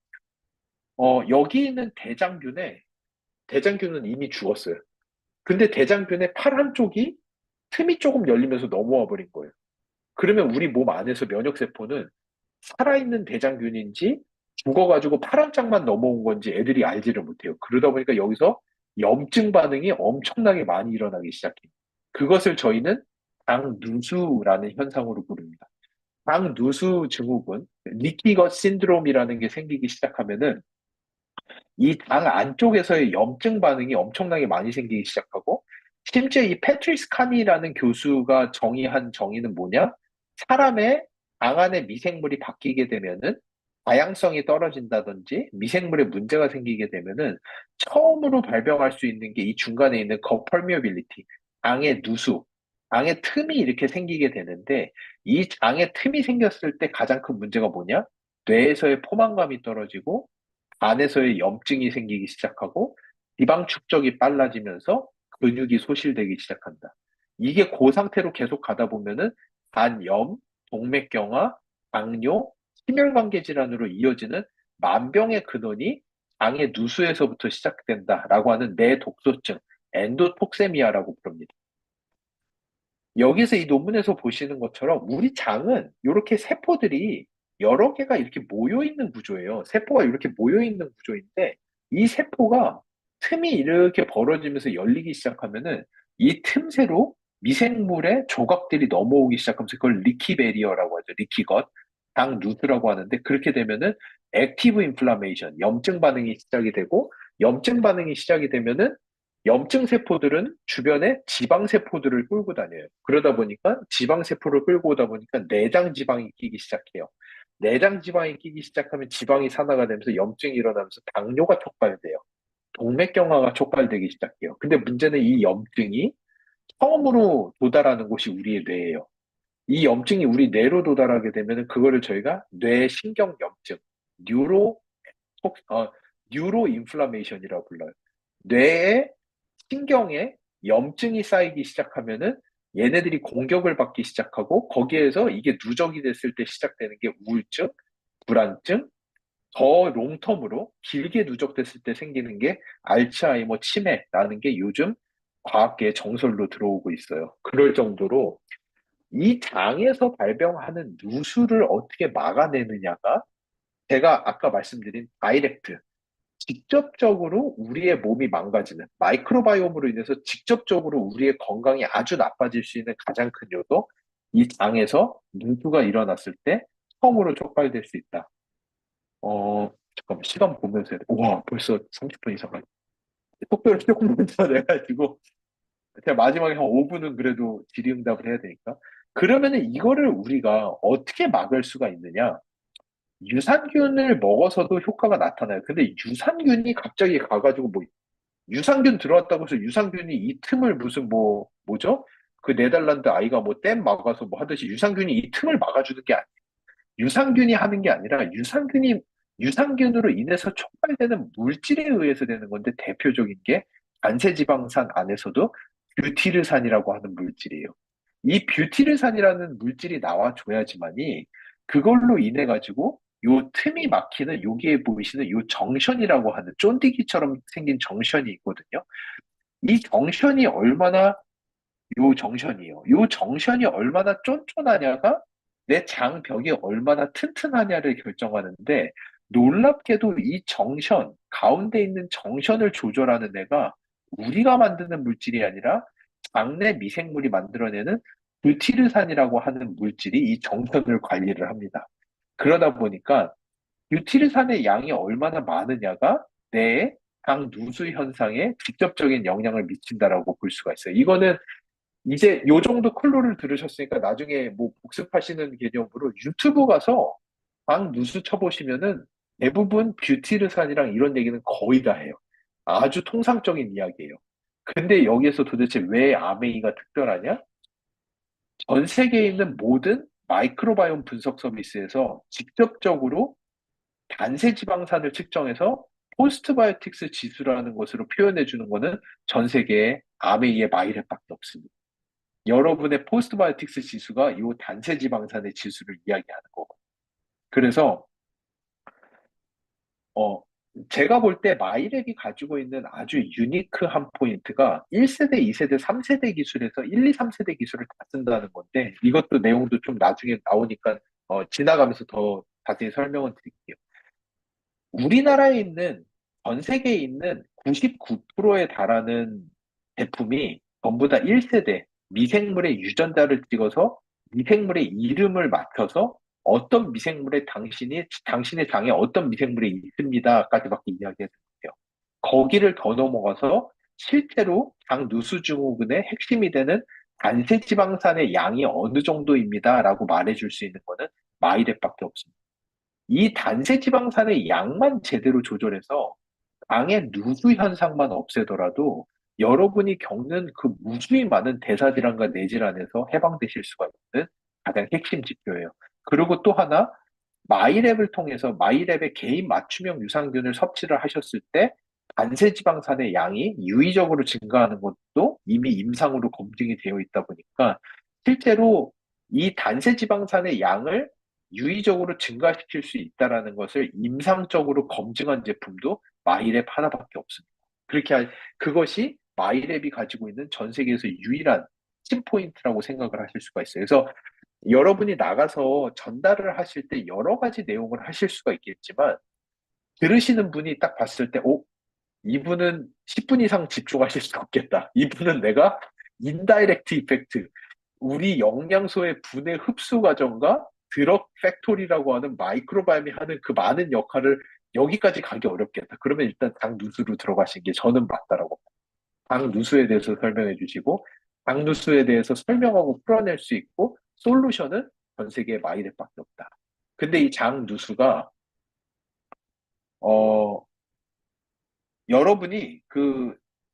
A: 여기 있는 대장균은 이미 죽었어요. 근데 대장균의 팔 한쪽이 틈이 조금 열리면서 넘어와 버린 거예요. 그러면 우리 몸 안에서 면역세포는 살아있는 대장균인지 죽어가지고 파란 짝만 넘어온 건지 애들이 알지를 못해요. 그러다 보니까 여기서 염증 반응이 엄청나게 많이 일어나기 시작해요. 그것을 저희는 당누수라는 현상으로 부릅니다. 당누수 증후군, 리키거 신드롬이라는 게 생기기 시작하면은 이 당 안쪽에서의 염증 반응이 엄청나게 많이 생기기 시작하고 심지어 이 패트리스 카니라는 교수가 정의한 정의는 뭐냐? 사람의 당 안에 미생물이 바뀌게 되면은 다양성이 떨어진다든지 미생물에 문제가 생기게 되면은 처음으로 발병할 수 있는 게 이 중간에 있는 거펄미어빌리티, 당의 누수, 당의 틈이 이렇게 생기게 되는데 이 당의 틈이 생겼을 때 가장 큰 문제가 뭐냐? 뇌에서의 포만감이 떨어지고 안에서의 염증이 생기기 시작하고 지방 축적이 빨라지면서 근육이 소실되기 시작한다. 이게 그 상태로 계속 가다 보면은 간염, 동맥경화, 당뇨, 심혈관계 질환으로 이어지는 만병의 근원이 장의 누수에서부터 시작된다라고 하는 뇌독소증, 엔도톡세미아라고 부릅니다. 여기서 이 논문에서 보시는 것처럼 우리 장은 이렇게 세포들이 여러 개가 이렇게 모여 있는 구조예요. 세포가 이렇게 모여 있는 구조인데 이 세포가 틈이 이렇게 벌어지면서 열리기 시작하면은 이 틈새로 미생물의 조각들이 넘어오기 시작하면서 그걸 리키베리어라고 하죠. 리키것, 당 루트라고 하는데 그렇게 되면은 액티브 인플라메이션, 염증 반응이 시작이 되고 염증 반응이 시작이 되면은 염증 세포들은 주변에 지방 세포들을 끌고 다녀요. 그러다 보니까 지방 세포를 끌고 오다 보니까 내장 지방이 끼기 시작해요. 내장 지방이 끼기 시작하면 지방이 산화가 되면서 염증이 일어나면서 당뇨가 촉발돼요. 동맥경화가 촉발되기 시작해요. 근데 문제는 이 염증이 처음으로 도달하는 곳이 우리의 뇌예요. 이 염증이 우리 뇌로 도달하게 되면 그거를 저희가 뇌신경염증, 뉴로, 어, 뉴로 인플라메이션이라고 불러요. 뇌에 신경에 염증이 쌓이기 시작하면은 얘네들이 공격을 받기 시작하고 거기에서 이게 누적이 됐을 때 시작되는 게 우울증, 불안증, 더 롱텀으로 길게 누적됐을 때 생기는 게 알츠하이머 치매라는 게 요즘 과학계의 정설로 들어오고 있어요. 그럴 정도로 이 장에서 발병하는 누수를 어떻게 막아내느냐가 제가 아까 말씀드린 다이렉트, 직접적으로 우리의 몸이 망가지는 마이크로바이옴으로 인해서 직접적으로 우리의 건강이 아주 나빠질 수 있는 가장 큰 요소, 이 장에서 누수가 일어났을 때 처음으로 촉발될 수 있다. 잠깐만, 시간 보면서 해야 돼. 우와, 벌써 30분 이상 가네. 속도를 조금 먼저 내가지고, 제가 마지막에 한 5분은 그래도 질의응답을 해야 되니까. 그러면은 이거를 우리가 어떻게 막을 수가 있느냐? 유산균을 먹어서도 효과가 나타나요. 근데 유산균이 갑자기 가가지고 뭐, 유산균 들어왔다고 해서 유산균이 이 틈을 무슨 뭐죠? 그 네덜란드 아이가 뭐 댐 막아서 뭐 하듯이 유산균이 이 틈을 막아주는 게 유산균이 하는 게 아니라 유산균으로 인해서 촉발되는 물질에 의해서 되는 건데 대표적인 게 단세지방산 안에서도 뷰티르산이라고 하는 물질이에요. 이 뷰티르산이라는 물질이 나와줘야지만이 그걸로 인해 가지고 요 틈이 막히는 여기에 보이시는 요 정션이라고 하는 쫀디기처럼 생긴 정션이 있거든요. 이 정션이 얼마나 요 정션이요. 요 정션이 얼마나 쫀쫀하냐가 내 장벽이 얼마나 튼튼하냐를 결정하는데 놀랍게도 이 정션, 가운데 있는 정션을 조절하는 애가 우리가 만드는 물질이 아니라 장내 미생물이 만들어내는 부티르산이라고 하는 물질이 이 정선을 관리를 합니다. 그러다 보니까 부티르산의 양이 얼마나 많으냐가 뇌의 장 누수 현상에 직접적인 영향을 미친다라고 볼 수가 있어요. 이거는 이제 요 정도 클로를 들으셨으니까 나중에 뭐 복습하시는 개념으로 유튜브 가서 방 누수 쳐보시면은 대부분 뷰티르산이랑 이런 얘기는 거의 다 해요. 아주 통상적인 이야기예요. 근데 여기에서 도대체 왜 아메이가 특별하냐? 전 세계에 있는 모든 마이크로바이옴 분석 서비스에서 직접적으로 단세 지방산을 측정해서 포스트바이오틱스 지수라는 것으로 표현해 주는 거는 전 세계에 아메이의 마이랩밖에 없습니다. 여러분의 포스트바이오틱스 지수가 이 단세 지방산의 지수를 이야기하는 거고. 그래서 어 제가 볼 때 마이랩이 가지고 있는 아주 유니크한 포인트가 1세대, 2세대, 3세대 기술에서 1, 2, 3세대 기술을 다 쓴다는 건데 이것도 내용도 좀 나중에 나오니까 지나가면서 더 자세히 설명을 드릴게요. 우리나라에 있는 전 세계에 있는 99%에 달하는 제품이 전부 다 1세대 미생물의 유전자를 찍어서 미생물의 이름을 맞춰서 어떤 미생물에 당신의 장에 어떤 미생물이 있습니다까지밖에 이야기해요. 거기를 더 넘어가서 실제로 장 누수 증후군의 핵심이 되는 단세지방산의 양이 어느 정도입니다라고 말해줄 수 있는 거는 마이랩밖에 없습니다. 이 단세지방산의 양만 제대로 조절해서 장의 누수 현상만 없애더라도 여러분이 겪는 그 무수히 많은 대사질환과 뇌질환에서 해방되실 수가 있는 가장 핵심 지표예요. 그리고 또 하나, 마이랩을 통해서 마이랩의 개인 맞춤형 유산균을 섭취를 하셨을 때 단세지방산의 양이 유의적으로 증가하는 것도 이미 임상으로 검증이 되어 있다 보니까 실제로 이 단세지방산의 양을 유의적으로 증가시킬 수 있다라는 것을 임상적으로 검증한 제품도 마이랩 하나밖에 없습니다. 그것이 마이랩이 가지고 있는 전 세계에서 유일한 핵심 포인트라고 생각을 하실 수가 있어요. 그래서 여러분이 나가서 전달을 하실 때 여러 가지 내용을 하실 수가 있겠지만 들으시는 분이 딱 봤을 때, 이분은 10분 이상 집중하실 수 없겠다. 이분은 내가 인다이렉트 이펙트, 우리 영양소의 분해 흡수 과정과 드럭 팩토리라고 하는 마이크로바이옴이 하는 그 많은 역할을 여기까지 가기 어렵겠다. 그러면 일단 당 누수로 들어가신 게 저는 맞다라고. 당 누수에 대해서 설명해 주시고, 당 누수에 대해서 설명하고 풀어낼 수 있고, 솔루션은 전 세계에 마이랩밖에 없다. 근데 이 장 누수가, 어, 여러분이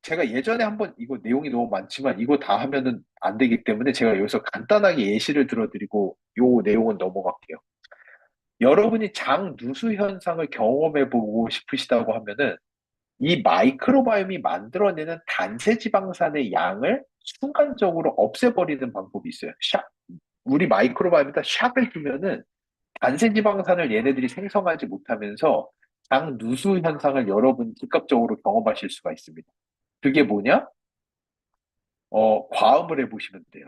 A: 제가 예전에 한번 이거 내용이 너무 많지만 이거 다 하면은 안 되기 때문에 제가 여기서 간단하게 예시를 들어드리고 요 내용은 넘어갈게요. 여러분이 장 누수 현상을 경험해 보고 싶으시다고 하면은 이 마이크로바이옴이 만들어내는 단세 지방산의 양을 순간적으로 없애버리는 방법이 있어요. 우리 마이크로바이옴에다 샥을 주면은 단세 지방산을 얘네들이 생성하지 못하면서 장 누수 현상을 여러분 즉각적으로 경험하실 수가 있습니다. 그게 뭐냐? 과음을 해보시면 돼요.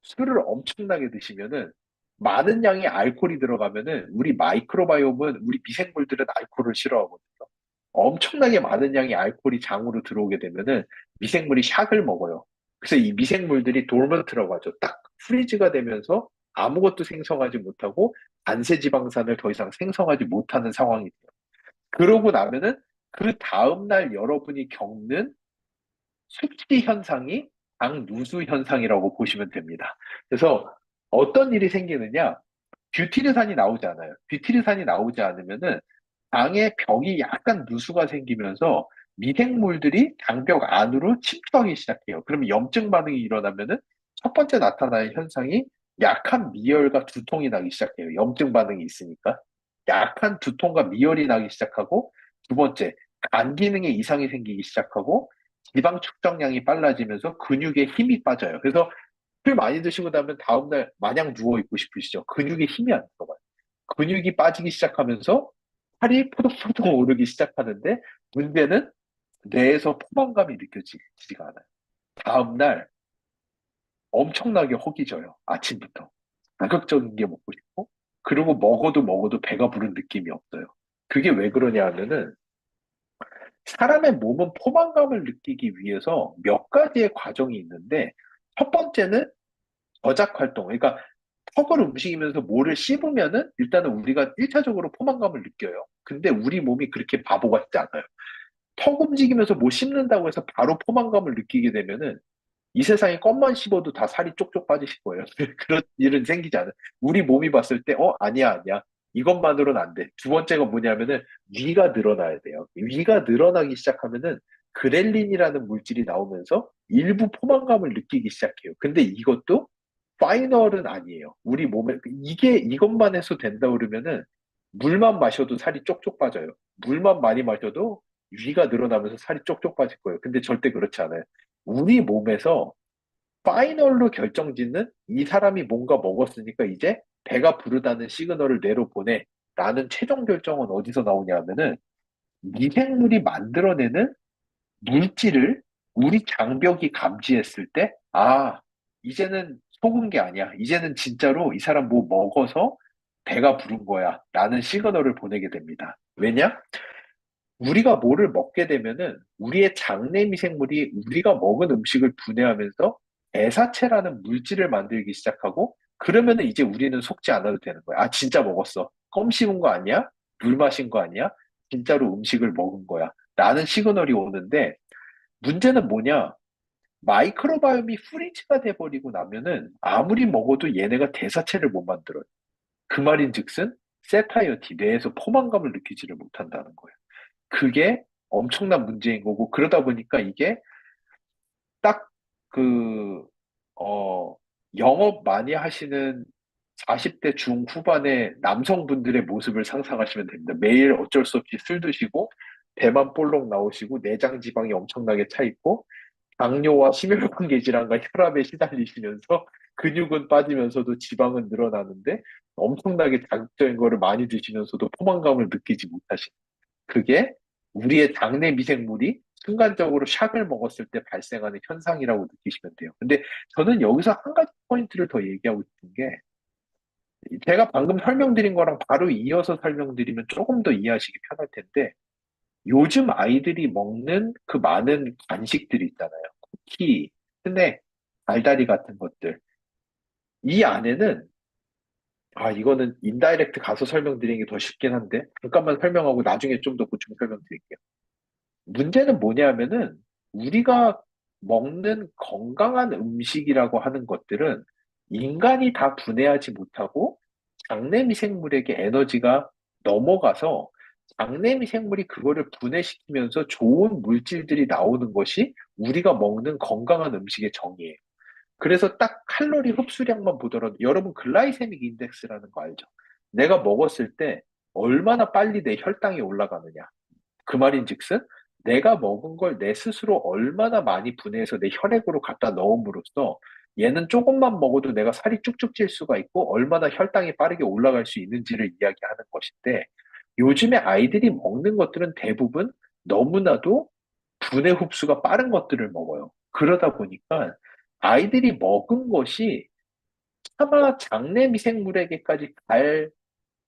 A: 술을 엄청나게 드시면은 많은 양의 알코올이 들어가면은 우리 마이크로바이옴은 우리 미생물들은 알코올을 싫어하거든요. 엄청나게 많은 양의 알코올이 장으로 들어오게 되면은 미생물이 샥을 먹어요. 그래서 이 미생물들이 돌먼트라고 하죠. 딱 프리즈가 되면서 아무것도 생성하지 못하고 단세 지방산을 더 이상 생성하지 못하는 상황이 돼요. 그러고 나면은 그 다음날 여러분이 겪는 숙취 현상이 장누수 현상이라고 보시면 됩니다. 그래서 어떤 일이 생기느냐? 뷰티르산이 나오지 않아요. 뷰티르산이 나오지 않으면은 장의 벽이 약간 누수가 생기면서 미생물들이 장벽 안으로 침투하기 시작해요. 그러면 염증 반응이 일어나면은 첫 번째 나타나는 현상이 약한 미열과 두통이 나기 시작해요. 염증 반응이 있으니까. 약한 두통과 미열이 나기 시작하고 두 번째, 간 기능에 이상이 생기기 시작하고 지방 축적량이 빨라지면서 근육에 힘이 빠져요. 그래서 술 많이 드시고 나면 다음날 마냥 누워있고 싶으시죠. 근육에 힘이 안 들어가요. 근육이 빠지기 시작하면서 살이 포동포동 오르기 시작하는데 문제는 뇌에서 포만감이 느껴지지가 않아요. 다음날 엄청나게 허기져요. 아침부터. 자극적인 게 먹고 싶고 그리고 먹어도 배가 부른 느낌이 없어요. 그게 왜 그러냐 하면은 사람의 몸은 포만감을 느끼기 위해서 몇 가지의 과정이 있는데 첫 번째는 저작 활동. 그러니까 턱을 움직이면서 뭐를 씹으면은 일단은 우리가 1차적으로 포만감을 느껴요. 근데 우리 몸이 그렇게 바보 같지 않아요. 턱 움직이면서 뭐 씹는다고 해서 바로 포만감을 느끼게 되면은 이 세상에 껌만 씹어도 다 살이 쪽쪽 빠지실 거예요. 그런 일은 생기지 않아요. 우리 몸이 봤을 때, 아니야, 아니야. 이것만으로는 안 돼. 두 번째가 뭐냐면은 위가 늘어나야 돼요. 위가 늘어나기 시작하면은 그렐린이라는 물질이 나오면서 일부 포만감을 느끼기 시작해요. 근데 이것도 파이널은 아니에요. 우리 몸에 이것만 해서 된다 그러면은 물만 마셔도 살이 쪽쪽 빠져요. 물만 많이 마셔도 위가 늘어나면서 살이 쪽쪽 빠질 거예요. 근데 절대 그렇지 않아요. 우리 몸에서 파이널로 결정짓는 이 사람이 뭔가 먹었으니까 이제 배가 부르다는 시그널을 뇌로 보내. 라는 최종 결정은 어디서 나오냐 하면은 미생물이 만들어내는 물질을 우리 장벽이 감지했을 때, 이제는 속은 게 아니야. 이제는 진짜로 이 사람 뭐 먹어서 배가 부른 거야. 라는 시그널을 보내게 됩니다. 왜냐? 우리가 뭐를 먹게 되면은 우리의 장내 미생물이 우리가 먹은 음식을 분해하면서 애사체라는 물질을 만들기 시작하고 그러면은 이제 우리는 속지 않아도 되는 거야. 진짜 먹었어. 껌 씹은 거 아니야? 물 마신 거 아니야? 진짜로 음식을 먹은 거야. 라는 시그널이 오는데 문제는 뭐냐? 마이크로바이옴이 프리즈가 돼버리고 나면은 아무리 먹어도 얘네가 대사체를 못 만들어요. 그 말인즉슨 세타이어티 뇌에서 포만감을 느끼지를 못한다는 거예요. 그게 엄청난 문제인 거고 그러다 보니까 이게 딱 그, 어, 영업 많이 하시는 40대 중후반의 남성분들의 모습을 상상하시면 됩니다. 매일 어쩔 수 없이 술 드시고 배만 볼록 나오시고 내장 지방이 엄청나게 차 있고 당뇨와 심혈관계 질환과 혈압에 시달리시면서 근육은 빠지면서도 지방은 늘어나는데 엄청나게 자극적인 거를 많이 드시면서도 포만감을 느끼지 못하시는 그게 우리의 장내 미생물이 순간적으로 샥을 먹었을 때 발생하는 현상이라고 느끼시면 돼요. 근데 저는 여기서 한 가지 포인트를 더 얘기하고 싶은 게 제가 방금 설명드린 거랑 바로 이어서 설명드리면 조금 더 이해하시기 편할 텐데 요즘 아이들이 먹는 그 많은 간식들이 있잖아요. 쿠키, 스낵, 달달이 같은 것들. 이 안에는 이거는 인다이렉트 가서 설명드리는 게 더 쉽긴 한데 잠깐만 설명하고 나중에 좀 더 보충 설명드릴게요. 문제는 뭐냐면은 우리가 먹는 건강한 음식이라고 하는 것들은 인간이 다 분해하지 못하고 장내 미생물에게 에너지가 넘어가서 장내미 생물이 그거를 분해시키면서 좋은 물질들이 나오는 것이 우리가 먹는 건강한 음식의 정의예요. 그래서 딱 칼로리 흡수량만 보더라도 여러분 글라이세믹 인덱스라는 거 알죠? 내가 먹었을 때 얼마나 빨리 내 혈당이 올라가느냐. 그 말인즉슨 내가 먹은 걸 내 스스로 얼마나 많이 분해해서 내 혈액으로 갖다 넣음으로써 얘는 조금만 먹어도 내가 살이 쭉쭉 찔 수가 있고 얼마나 혈당이 빠르게 올라갈 수 있는지를 이야기하는 것인데 요즘에 아이들이 먹는 것들은 대부분 너무나도 분해 흡수가 빠른 것들을 먹어요. 그러다 보니까 아이들이 먹은 것이 차마 장내 미생물에게까지 갈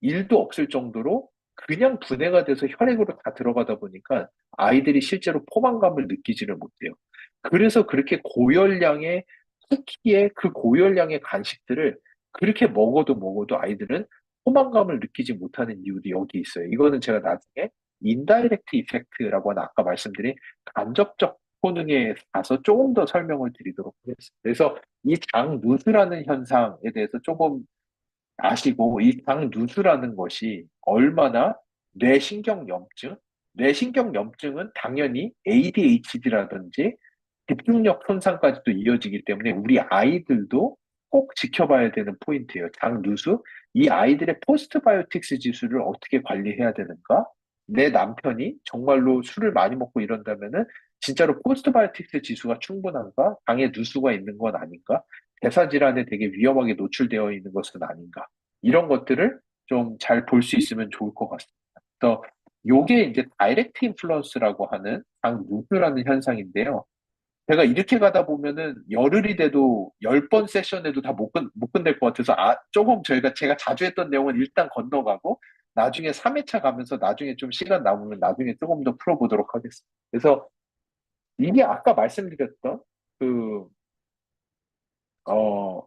A: 일도 없을 정도로 그냥 분해가 돼서 혈액으로 다 들어가다 보니까 아이들이 실제로 포만감을 느끼지를 못해요. 그래서 그렇게 고열량의 쿠키에 그 고열량의 간식들을 그렇게 먹어도 아이들은 포만감을 느끼지 못하는 이유도 여기 있어요. 이거는 제가 나중에 인다이렉트 이펙트라고 하는 아까 말씀드린 간접적 효능에 가서 조금 더 설명을 드리도록 하겠습니다. 그래서 이 장누수라는 현상에 대해서 조금 아시고 이 장누수라는 것이 얼마나 뇌신경염증, 뇌신경염증은 당연히 ADHD라든지 집중력 손상까지도 이어지기 때문에 우리 아이들도 꼭 지켜봐야 되는 포인트예요. 장누수. 이 아이들의 포스트바이오틱스 지수를 어떻게 관리해야 되는가? 내 남편이 정말로 술을 많이 먹고 이런다면은 진짜로 포스트바이오틱스 지수가 충분한가? 장에 누수가 있는 건 아닌가? 대사 질환에 되게 위험하게 노출되어 있는 것은 아닌가? 이런 것들을 좀 잘 볼 수 있으면 좋을 것 같습니다. 그래서 요게 이제 다이렉트 인플루언스라고 하는 장누수라는 현상인데요. 제가 이렇게 가다 보면은 열흘이 돼도 10번 세션에도 다 못 끝낼 것 같아서 조금 제가 자주 했던 내용은 일단 건너가고 나중에 3회차 가면서 나중에 좀 시간 남으면 나중에 조금 더 풀어보도록 하겠습니다. 그래서 이게 아까 말씀드렸던 그, 어,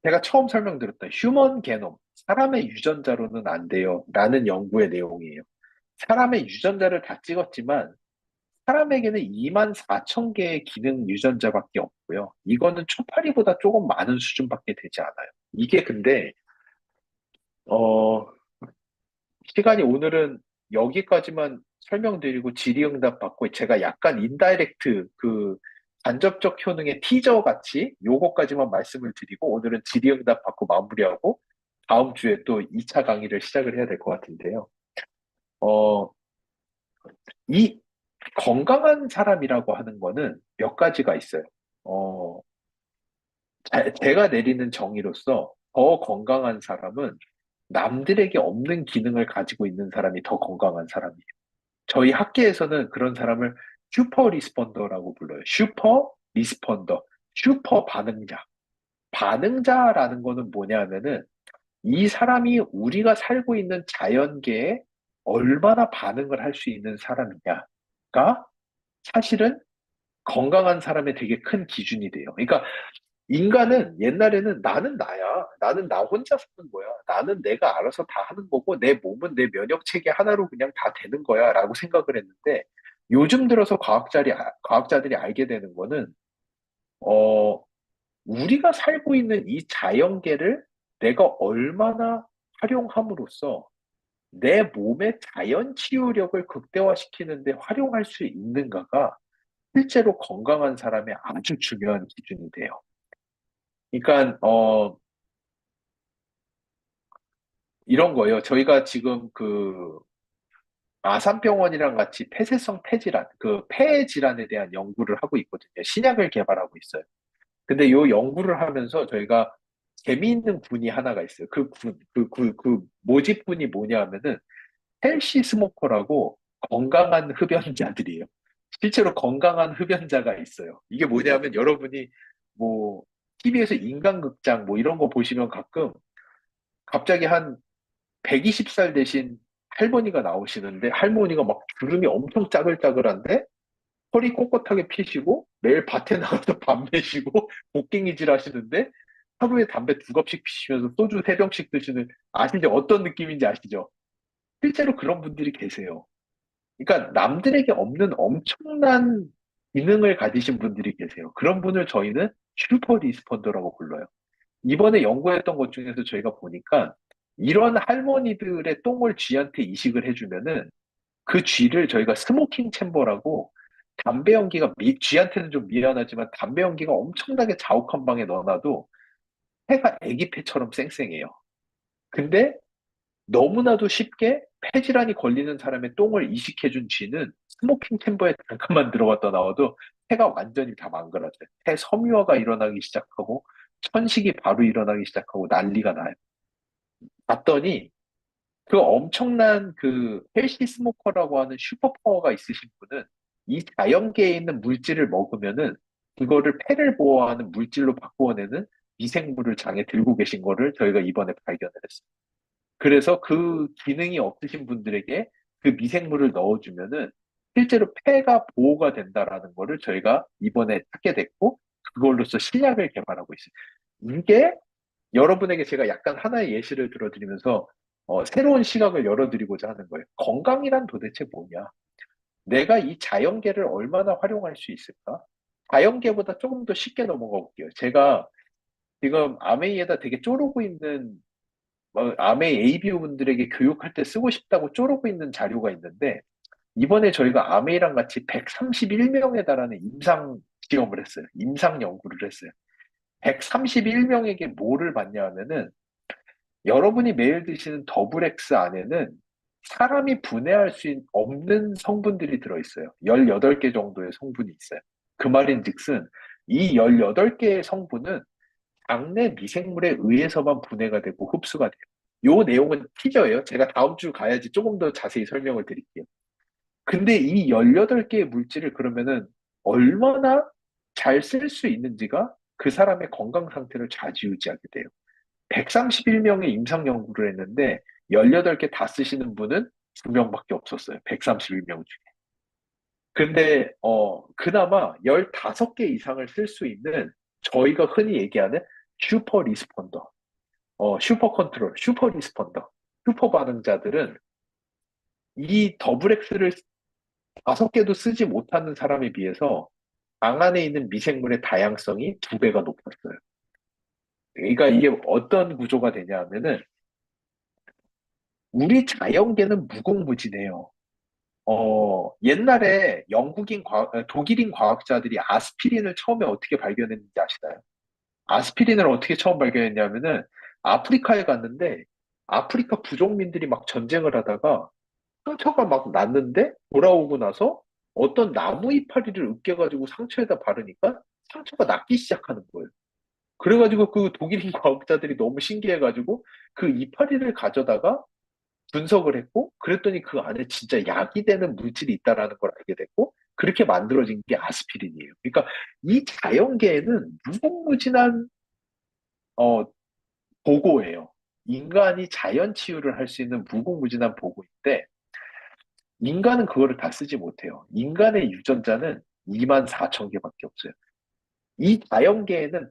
A: 제가 처음 설명드렸던 휴먼 게놈, 사람의 유전자로는 안 돼요. 라는 연구의 내용이에요. 사람의 유전자를 다 찍었지만 사람에게는 2만 4천 개의 기능 유전자밖에 없고요. 이거는 초파리보다 조금 많은 수준밖에 되지 않아요. 이게 근데 어, 시간이 오늘은 여기까지만 설명드리고 질의응답 받고 제가 약간 인다이렉트 그 간접적 효능의 티저 같이 요거까지만 말씀을 드리고 오늘은 질의응답 받고 마무리하고 다음 주에 또 2차 강의를 시작을 해야 될 것 같은데요. 어, 이 건강한 사람이라고 하는 거는 몇 가지가 있어요. 어, 제가 내리는 정의로서 더 건강한 사람은 남들에게 없는 기능을 가지고 있는 사람이 더 건강한 사람이에요. 저희 학계에서는 그런 사람을 슈퍼 리스폰더라고 불러요. 슈퍼 리스폰더, 슈퍼 반응자. 반응자라는 거는 뭐냐면은 이 사람이 우리가 살고 있는 자연계에 얼마나 반응을 할 수 있는 사람이냐가 사실은 건강한 사람의 되게 큰 기준이 돼요. 그러니까 인간은 옛날에는 나는 나야. 나는 나 혼자 사는 거야. 나는 내가 알아서 다 하는 거고 내 몸은 내 면역 체계 하나로 그냥 다 되는 거야. 라고 생각을 했는데 요즘 들어서 과학자들이 알게 되는 거는 어, 우리가 살고 있는 이 자연계를 내가 얼마나 활용함으로써 내 몸의 자연 치유력을 극대화시키는데 활용할 수 있는가가 실제로 건강한 사람의 아주 중요한 기준이 돼요. 그러니까 이런 거예요. 저희가 지금 그 아산병원이랑 같이 폐쇄성 폐질환, 그 폐 질환에 대한 연구를 하고 있거든요. 신약을 개발하고 있어요. 근데 요 연구를 하면서 저희가 재미있는 군이 하나가 있어요. 그 모집군이 뭐냐 하면은 헬시 스모커라고 건강한 흡연자들이에요. 실제로 건강한 흡연자가 있어요. 이게 뭐냐면 여러분이 뭐 TV에서 인간극장 뭐 이런 거 보시면 가끔 갑자기 한 120살 되신 할머니가 나오시는데 할머니가 막 주름이 엄청 짜글짜글한데 허리 꼿꼿하게 피시고 매일 밭에 나가서 밥 매시고 곡괭이질 하시는데 하루에 담배 2갑씩 피시면서 소주 3병씩 드시는 아시죠? 어떤 느낌인지 아시죠? 실제로 그런 분들이 계세요. 그러니까 남들에게 없는 엄청난 기능을 가지신 분들이 계세요. 그런 분을 저희는 슈퍼 리스폰더라고 불러요. 이번에 연구했던 것 중에서 저희가 보니까 이런 할머니들의 똥을 쥐한테 이식을 해주면은 그 쥐를 저희가 스모킹 챔버라고 담배 연기가 쥐한테는 좀 미안하지만 담배 연기가 엄청나게 자욱한 방에 넣어놔도 폐가 애기 폐처럼 쌩쌩해요. 근데 너무나도 쉽게 폐질환이 걸리는 사람의 똥을 이식해준 쥐는 스모킹 챔버에 잠깐만 들어갔다 나와도 폐가 완전히 다 망가져요. 폐 섬유화가 일어나기 시작하고 천식이 바로 일어나기 시작하고 난리가 나요. 봤더니 그 엄청난 그 헬시 스모커라고 하는 슈퍼파워가 있으신 분은 이 자연계에 있는 물질을 먹으면은 그거를 폐를 보호하는 물질로 바꾸어내는 미생물을 장에 들고 계신 거를 저희가 이번에 발견을 했어요. 그래서 그 기능이 없으신 분들에게 그 미생물을 넣어주면은 실제로 폐가 보호가 된다라는 거를 저희가 이번에 찾게 됐고 그걸로써 신약을 개발하고 있어요. 이게 여러분에게 제가 약간 하나의 예시를 들어드리면서 새로운 시각을 열어드리고자 하는 거예요. 건강이란 도대체 뭐냐? 내가 이 자연계를 얼마나 활용할 수 있을까? 자연계보다 조금 더 쉽게 넘어가 볼게요. 제가 지금 아메이에다 되게 쪼르고 있는 아메이 ABO 분들에게 교육할 때 쓰고 싶다고 쪼르고 있는 자료가 있는데 이번에 저희가 아메이랑 같이 131명에 달하는 임상 시험을 했어요. 임상 연구를 했어요. 131명에게 뭐를 봤냐 하면은 여러분이 매일 드시는 더블엑스 안에는 사람이 분해할 수 없는 성분들이 들어있어요. 18개 정도의 성분이 있어요. 그 말인즉슨 이 18개의 성분은 장내 미생물에 의해서만 분해가 되고 흡수가 돼요. 요 내용은 티저예요. 제가 다음 주 가야지 조금 더 자세히 설명을 드릴게요. 근데 이 18개의 물질을 그러면은 얼마나 잘 쓸 수 있는지가 그 사람의 건강 상태를 좌지우지하게 돼요. 131명의 임상 연구를 했는데 18개 다 쓰시는 분은 2명밖에 없었어요. 131명 중에. 근데 그나마 15개 이상을 쓸 수 있는 저희가 흔히 얘기하는 슈퍼 리스폰더, 슈퍼 컨트롤, 슈퍼 리스폰더, 슈퍼 반응자들은 이 더블 X를 5개도 쓰지 못하는 사람에 비해서 방 안에 있는 미생물의 다양성이 2배가 높았어요. 그러니까 이게 어떤 구조가 되냐 하면은 우리 자연계는 무궁무진해요. 옛날에 독일인 과학자들이 아스피린을 처음에 어떻게 발견했는지 아시나요? 아스피린을 어떻게 처음 발견했냐면은 아프리카에 갔는데 아프리카 부족민들이 막 전쟁을 하다가 상처가 막 났는데 돌아오고 나서 어떤 나무 이파리를 으깨가지고 상처에다 바르니까 상처가 낫기 시작하는 거예요. 그래가지고 그 독일인 과학자들이 너무 신기해가지고 그 이파리를 가져다가 분석을 했고, 그랬더니 그 안에 진짜 약이 되는 물질이 있다라는 걸 알게 됐고, 그렇게 만들어진 게 아스피린이에요. 그러니까 이 자연계에는 무궁무진한 어, 보고예요. 인간이 자연 치유를 할 수 있는 무궁무진한 보고인데, 인간은 그거를 다 쓰지 못해요. 인간의 유전자는 2만 4천 개밖에 없어요. 이 자연계에는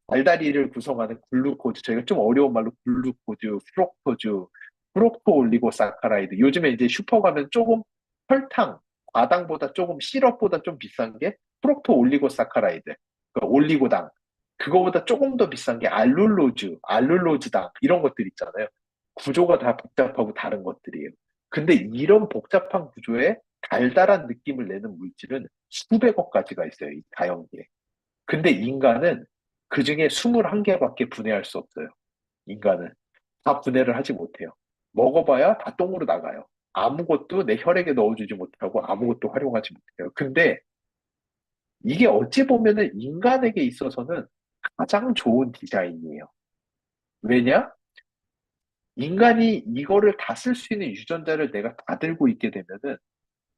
A: 달다리를 구성하는 글루코즈, 저희가 좀 어려운 말로 글루코즈, 프록토즈, 프록토올리고사카라이드. 요즘에 이제 슈퍼 가면 조금 설탕, 과당보다 조금 시럽보다 좀 비싼 게 프록토올리고사카라이드, 그 올리고당. 그거보다 조금 더 비싼 게 알룰로즈당 이런 것들 있잖아요. 구조가 다 복잡하고 다른 것들이에요. 근데 이런 복잡한 구조에 달달한 느낌을 내는 물질은 수백억 가지가 있어요, 이 자연계에. 근데 인간은 그 중에 21개밖에 분해할 수 없어요. 인간은. 다 분해를 하지 못해요. 먹어봐야 다 똥으로 나가요. 아무것도 내 혈액에 넣어주지 못하고 아무것도 활용하지 못해요. 근데 이게 어찌 보면은 인간에게 있어서는 가장 좋은 디자인이에요. 왜냐? 인간이 이거를 다 쓸 수 있는 유전자를 내가 다 들고 있게 되면은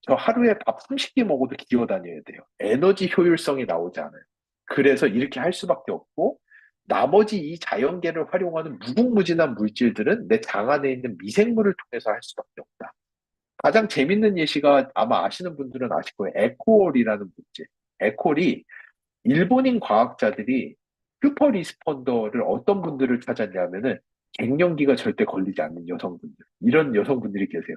A: 저 하루에 밥 30개 먹어도 기어 다녀야 돼요. 에너지 효율성이 나오지 않아요. 그래서 이렇게 할 수밖에 없고, 나머지 이 자연계를 활용하는 무궁무진한 물질들은 내 장 안에 있는 미생물을 통해서 할 수밖에 없다. 가장 재밌는 예시가 아마 아시는 분들은 아실 거예요. 에코올이라는 물질. 에코올이 일본인 과학자들이 슈퍼 리스폰더를 어떤 분들을 찾았냐면은 갱년기가 절대 걸리지 않는 여성분들. 이런 여성분들이 계세요.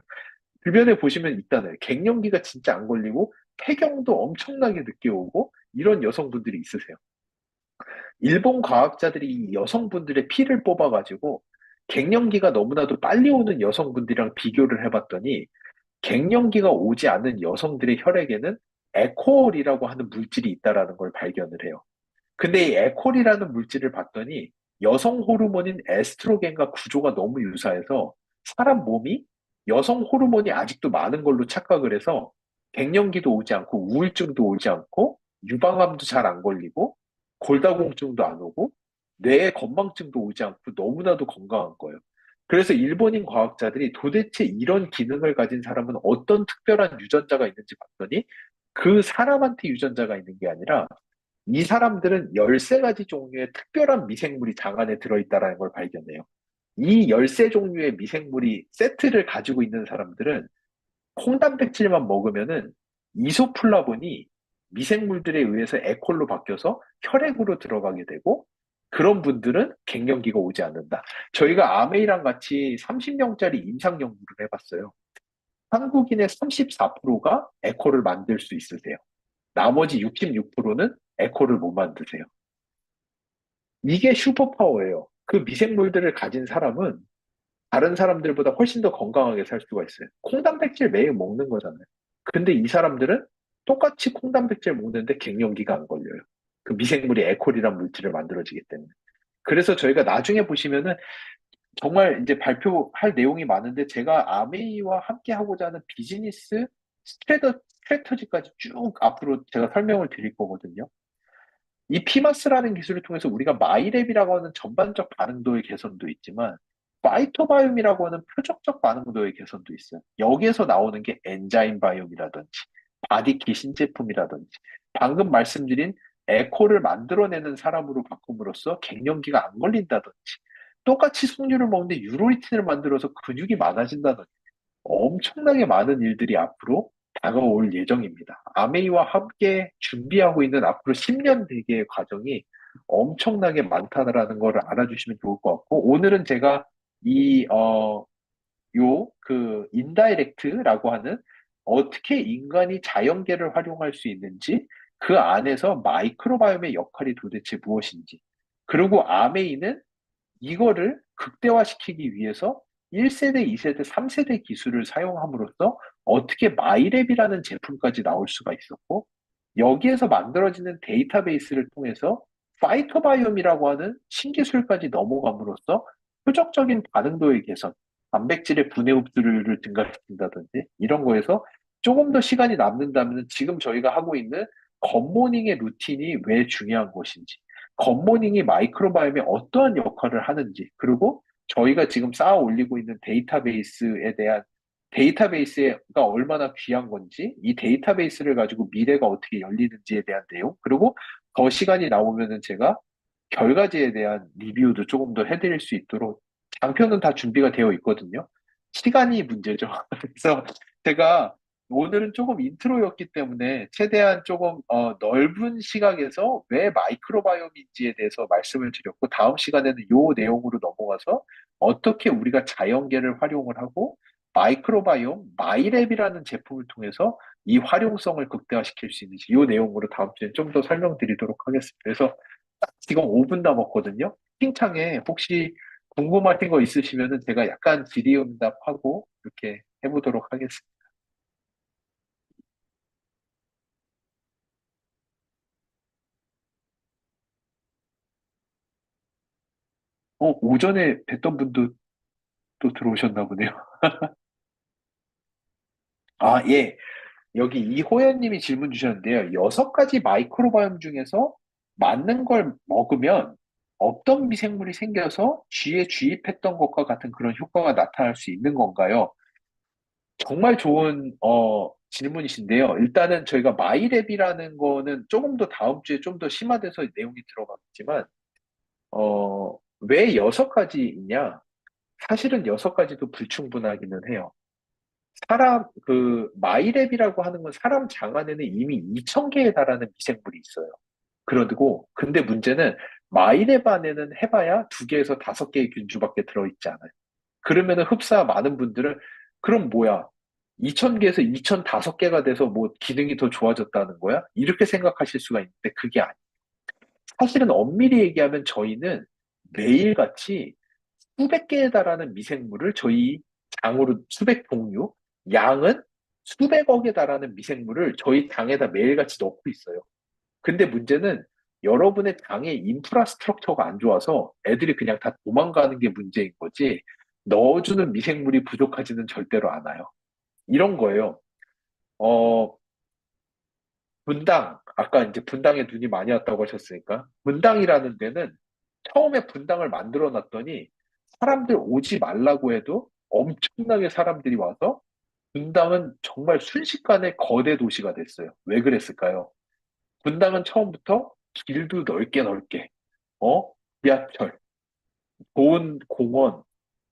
A: 주변에 보시면 있잖아요. 갱년기가 진짜 안 걸리고 폐경도 엄청나게 늦게 오고 이런 여성분들이 있으세요. 일본 과학자들이 이 여성분들의 피를 뽑아가지고 갱년기가 너무나도 빨리 오는 여성분들이랑 비교를 해봤더니 갱년기가 오지 않는 여성들의 혈액에는 에코올이라고 하는 물질이 있다라는 걸 발견을 해요. 근데 이 에콜이라는 물질을 봤더니 여성 호르몬인 에스트로겐과 구조가 너무 유사해서 사람 몸이 여성 호르몬이 아직도 많은 걸로 착각을 해서 갱년기도 오지 않고 우울증도 오지 않고 유방암도 잘 안 걸리고 골다공증도 안 오고 뇌에 건망증도 오지 않고 너무나도 건강한 거예요. 그래서 일본인 과학자들이 도대체 이런 기능을 가진 사람은 어떤 특별한 유전자가 있는지 봤더니 그 사람한테 유전자가 있는 게 아니라 이 사람들은 13가지 종류의 특별한 미생물이 장 안에 들어있다는 걸 발견해요. 이 13 종류의 미생물이 세트를 가지고 있는 사람들은 콩단백질만 먹으면은 이소플라본이 미생물들에 의해서 에콜로 바뀌어서 혈액으로 들어가게 되고 그런 분들은 갱년기가 오지 않는다. 저희가 아메이랑 같이 30명짜리 임상 연구를 해봤어요. 한국인의 34%가 에코를 만들 수 있으세요. 나머지 66%는 에코를 못 만드세요. 이게 슈퍼파워예요. 그 미생물들을 가진 사람은 다른 사람들보다 훨씬 더 건강하게 살 수가 있어요. 콩단백질 매일 먹는 거잖아요. 근데 이 사람들은 똑같이 콩단백질 먹는데 갱년기가 안 걸려요. 그 미생물이 에콜이란 물질을 만들어지기 때문에. 그래서 저희가 나중에 보시면은 정말 이제 발표할 내용이 많은데 제가 아메이와 함께 하고자 하는 비즈니스 스트래터지까지 쭉 앞으로 제가 설명을 드릴 거거든요. 이 피마스라는 기술을 통해서 우리가 마이랩이라고 하는 전반적 반응도의 개선도 있지만 파이토바이옴이라고 하는 표적적 반응도의 개선도 있어요. 여기에서 나오는 게 엔자임 바이옴이라든지 바디키 신제품이라든지 방금 말씀드린 에코를 만들어내는 사람으로 바꿈으로써 갱년기가 안 걸린다든지 똑같이 석류를 먹는데 유로리틴을 만들어서 근육이 많아진다든지 엄청나게 많은 일들이 앞으로 다가올 예정입니다. 아메이와 함께 준비하고 있는 앞으로 10년 대계의 과정이 엄청나게 많다라는 걸 알아주시면 좋을 것 같고, 오늘은 제가 이, 인다이렉트라고 하는 어떻게 인간이 자연계를 활용할 수 있는지, 그 안에서 마이크로바이옴의 역할이 도대체 무엇인지, 그리고 아메이는 이거를 극대화시키기 위해서 1세대, 2세대, 3세대 기술을 사용함으로써 어떻게 마이랩이라는 제품까지 나올 수가 있었고, 여기에서 만들어지는 데이터베이스를 통해서 파이토바이옴이라고 하는 신기술까지 넘어감으로써 표적적인 반응도의 개선, 단백질의 분해 흡수를 증가시킨다든지 이런 거에서 조금 더 시간이 남는다면 지금 저희가 하고 있는 겉모닝의 루틴이 왜 중요한 것인지, 겉모닝이 마이크로바이옴에 어떠한 역할을 하는지, 그리고 저희가 지금 쌓아 올리고 있는 데이터베이스에 대한 데이터베이스가 얼마나 귀한 건지, 이 데이터베이스를 가지고 미래가 어떻게 열리는지에 대한 내용, 그리고 더 시간이 나오면은 제가 결과지에 대한 리뷰도 조금 더 해드릴 수 있도록 장표는 다 준비가 되어 있거든요. 시간이 문제죠. 그래서 제가 오늘은 조금 인트로였기 때문에 최대한 조금 넓은 시각에서 왜 마이크로바이옴인지에 대해서 말씀을 드렸고 다음 시간에는 이 내용으로 넘어가서 어떻게 우리가 자연계를 활용을 하고 마이크로바이옴, 마이랩이라는 제품을 통해서 이 활용성을 극대화시킬 수 있는지 이 내용으로 다음 주에 좀 더 설명드리도록 하겠습니다. 그래서 지금 5분 남았거든요. 채팅창에 혹시 궁금하신 거 있으시면은 제가 약간 질의응답하고 이렇게 해보도록 하겠습니다. 오전에 뵀던 분도 또 들어오셨나 보네요. 아, 예. 여기 이호연님이 질문 주셨는데요. 6가지 마이크로바이옴 중에서 맞는 걸 먹으면 어떤 미생물이 생겨서 쥐에 주입했던 것과 같은 그런 효과가 나타날 수 있는 건가요? 정말 좋은 질문이신데요. 일단은 저희가 마이랩이라는 거는 조금 더 다음 주에 좀 더 심화돼서 내용이 들어가겠지만 왜 6가지 있냐? 사실은 6가지도 불충분하기는 해요. 마이랩이라고 하는 건 사람 장 안에는 이미 2,000개에 달하는 미생물이 있어요. 그러고, 근데 문제는 마이랩 안에는 해봐야 2개에서 5개의 균주밖에 들어있지 않아요. 그러면은 흡사 많은 분들은, 그럼 뭐야? 2,000개에서 2,005개가 돼서 뭐 기능이 더 좋아졌다는 거야? 이렇게 생각하실 수가 있는데 그게 아니에요. 사실은 엄밀히 얘기하면 저희는 매일같이 수백 개에 달하는 미생물을 저희 장으로 수백 종류, 양은 수백억에 달하는 미생물을 저희 장에다 매일같이 넣고 있어요. 근데 문제는 여러분의 장의 인프라스트럭처가 안 좋아서 애들이 그냥 다 도망가는 게 문제인 거지, 넣어주는 미생물이 부족하지는 절대로 않아요. 이런 거예요. 어, 분당, 아까 이제 분당에 눈이 많이 왔다고 하셨으니까, 분당이라는 데는 처음에 분당을 만들어 놨더니 사람들 오지 말라고 해도 엄청나게 사람들이 와서 분당은 정말 순식간에 거대 도시가 됐어요. 왜 그랬을까요? 분당은 처음부터 길도 넓게 넓게, 지하철, 좋은 공원,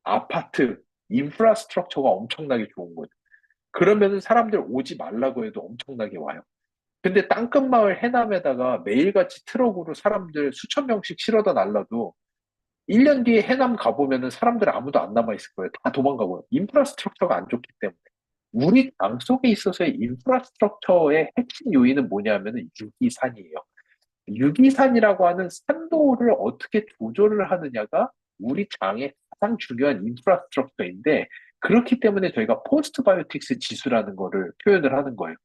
A: 아파트, 인프라스트럭처가 엄청나게 좋은 거죠. 그러면은 사람들 오지 말라고 해도 엄청나게 와요. 근데 땅끝마을 해남에다가 매일같이 트럭으로 사람들 수천 명씩 실어다 날라도 1년 뒤에 해남 가보면은 사람들 아무도 안 남아있을 거예요. 다 도망가고요. 인프라스트럭처가 안 좋기 때문에. 우리 땅 속에 있어서의 인프라스트럭처의 핵심 요인은 뭐냐면은 유기산이에요. 유기산이라고 하는 산도를 어떻게 조절을 하느냐가 우리 장의 가장 중요한 인프라스트럭처인데, 그렇기 때문에 저희가 포스트바이오틱스 지수라는 거를 표현을 하는 거예요.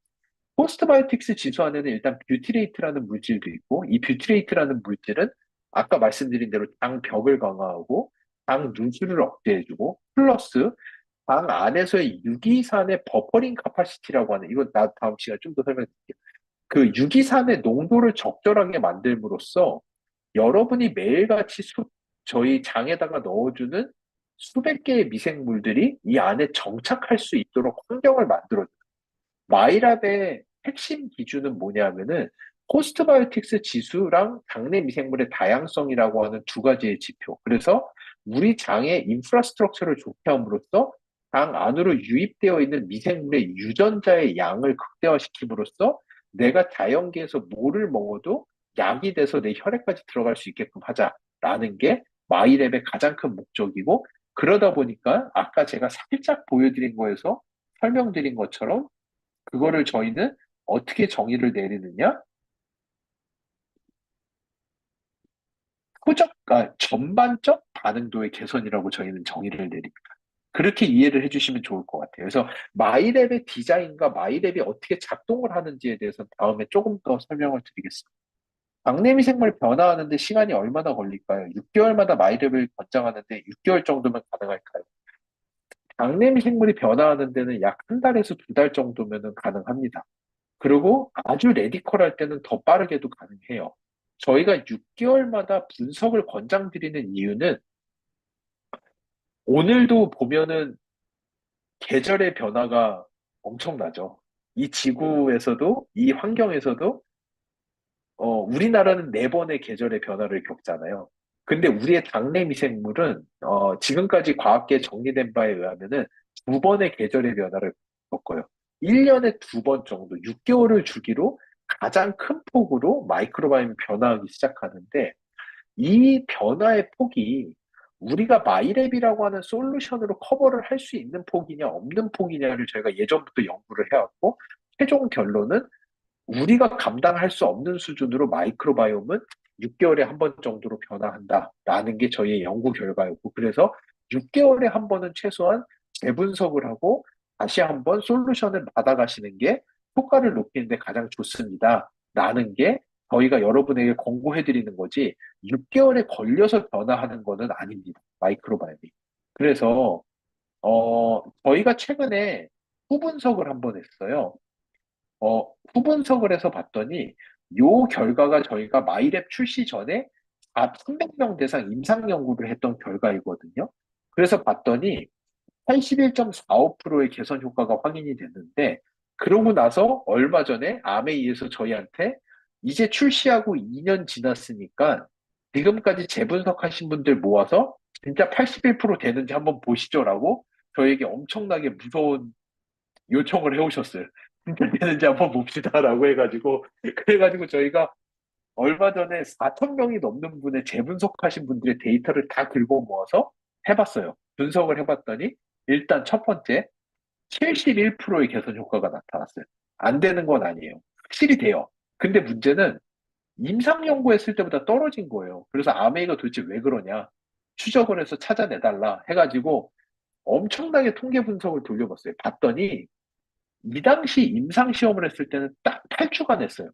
A: 포스트바이오틱스 지수 안에는 일단 뷰티레이트라는 물질도 있고, 이 뷰티레이트라는 물질은 아까 말씀드린 대로 장 벽을 강화하고 장 누수를 억제해주고, 플러스 장 안에서의 유기산의 버퍼링 카파시티라고 하는, 이건 나 다음 시간에 좀 더 설명드릴게요. 그 유기산의 농도를 적절하게 만들므로써 여러분이 매일같이 저희 장에다가 넣어주는 수백 개의 미생물들이 이 안에 정착할 수 있도록 환경을 만들어줘요. 마이lab의 핵심 기준은 뭐냐면은 포스트바이오틱스 지수랑 장내 미생물의 다양성이라고 하는 두 가지의 지표. 그래서 우리 장의 인프라스트럭처를 좋게 함으로써 장 안으로 유입되어 있는 미생물의 유전자의 양을 극대화시킴으로써 내가 자연계에서 뭐를 먹어도 약이 돼서 내 혈액까지 들어갈 수 있게끔 하자라는 게 마이랩의 가장 큰 목적이고, 그러다 보니까 아까 제가 살짝 보여드린 거에서 설명드린 것처럼 그거를 저희는 어떻게 정의를 내리느냐? 전반적 반응도의 개선이라고 저희는 정의를 내립니다. 그렇게 이해를 해주시면 좋을 것 같아요. 그래서 마이랩의 디자인과 마이랩이 어떻게 작동을 하는지에 대해서 다음에 조금 더 설명을 드리겠습니다. 박내미생물 변화하는데 시간이 얼마나 걸릴까요? 6개월마다 마이랩을 권장하는데 6개월 정도면 가능할까요? 박내미생물이 변화하는 데는 약 한 달에서 두 달 정도면 가능합니다. 그리고 아주 레디컬할 때는 더 빠르게도 가능해요. 저희가 6개월마다 분석을 권장드리는 이유는 오늘도 보면은 계절의 변화가 엄청나죠. 이 지구에서도, 이 환경에서도, 우리나라는 네 번의 계절의 변화를 겪잖아요. 근데 우리의 당내 미생물은, 지금까지 과학계 정리된 바에 의하면은 두 번의 계절의 변화를 겪어요. 1년에 두 번 정도, 6개월을 주기로 가장 큰 폭으로 마이크로바이옴이 변화하기 시작하는데, 이 변화의 폭이 우리가 마이랩이라고 하는 솔루션으로 커버를 할 수 있는 폭이냐, 없는 폭이냐를 저희가 예전부터 연구를 해왔고, 최종 결론은 우리가 감당할 수 없는 수준으로 마이크로바이옴은 6개월에 한 번 정도로 변화한다라는 게 저희의 연구 결과였고, 그래서 6개월에 한 번은 최소한 재분석을 하고 다시 한번 솔루션을 받아가시는 게 효과를 높이는데 가장 좋습니다라는 게 저희가 여러분에게 권고해드리는 거지, 6개월에 걸려서 변화하는 거는 아닙니다. 마이크로바이옴이. 그래서 저희가 최근에 후분석을 한번 했어요. 후분석을 해서 봤더니 요 결과가 저희가 마이랩 출시 전에 300명 대상 임상 연구를 했던 결과이거든요. 그래서 봤더니 81.45%의 개선 효과가 확인이 됐는데, 그러고 나서 얼마 전에 아메이에서 저희한테 이제 출시하고 2년 지났으니까 지금까지 재분석하신 분들 모아서 진짜 81% 되는지 한번 보시죠라고 저희에게 엄청나게 무서운 요청을 해오셨어요. 진짜 되는지 한번 봅시다라고 해가지고, 그래가지고 저희가 얼마 전에 4천 명이 넘는 분의 재분석하신 분들의 데이터를 다 긁어 모아서 해봤어요. 분석을 해봤더니 일단 첫 번째 71%의 개선 효과가 나타났어요. 안 되는 건 아니에요. 확실히 돼요. 근데 문제는 임상 연구했을 때보다 떨어진 거예요. 그래서 아메이가 도대체 왜 그러냐? 추적을 해서 찾아내달라 해가지고 엄청나게 통계 분석을 돌려봤어요. 봤더니 이 당시 임상시험을 했을 때는 딱 8주간 했어요.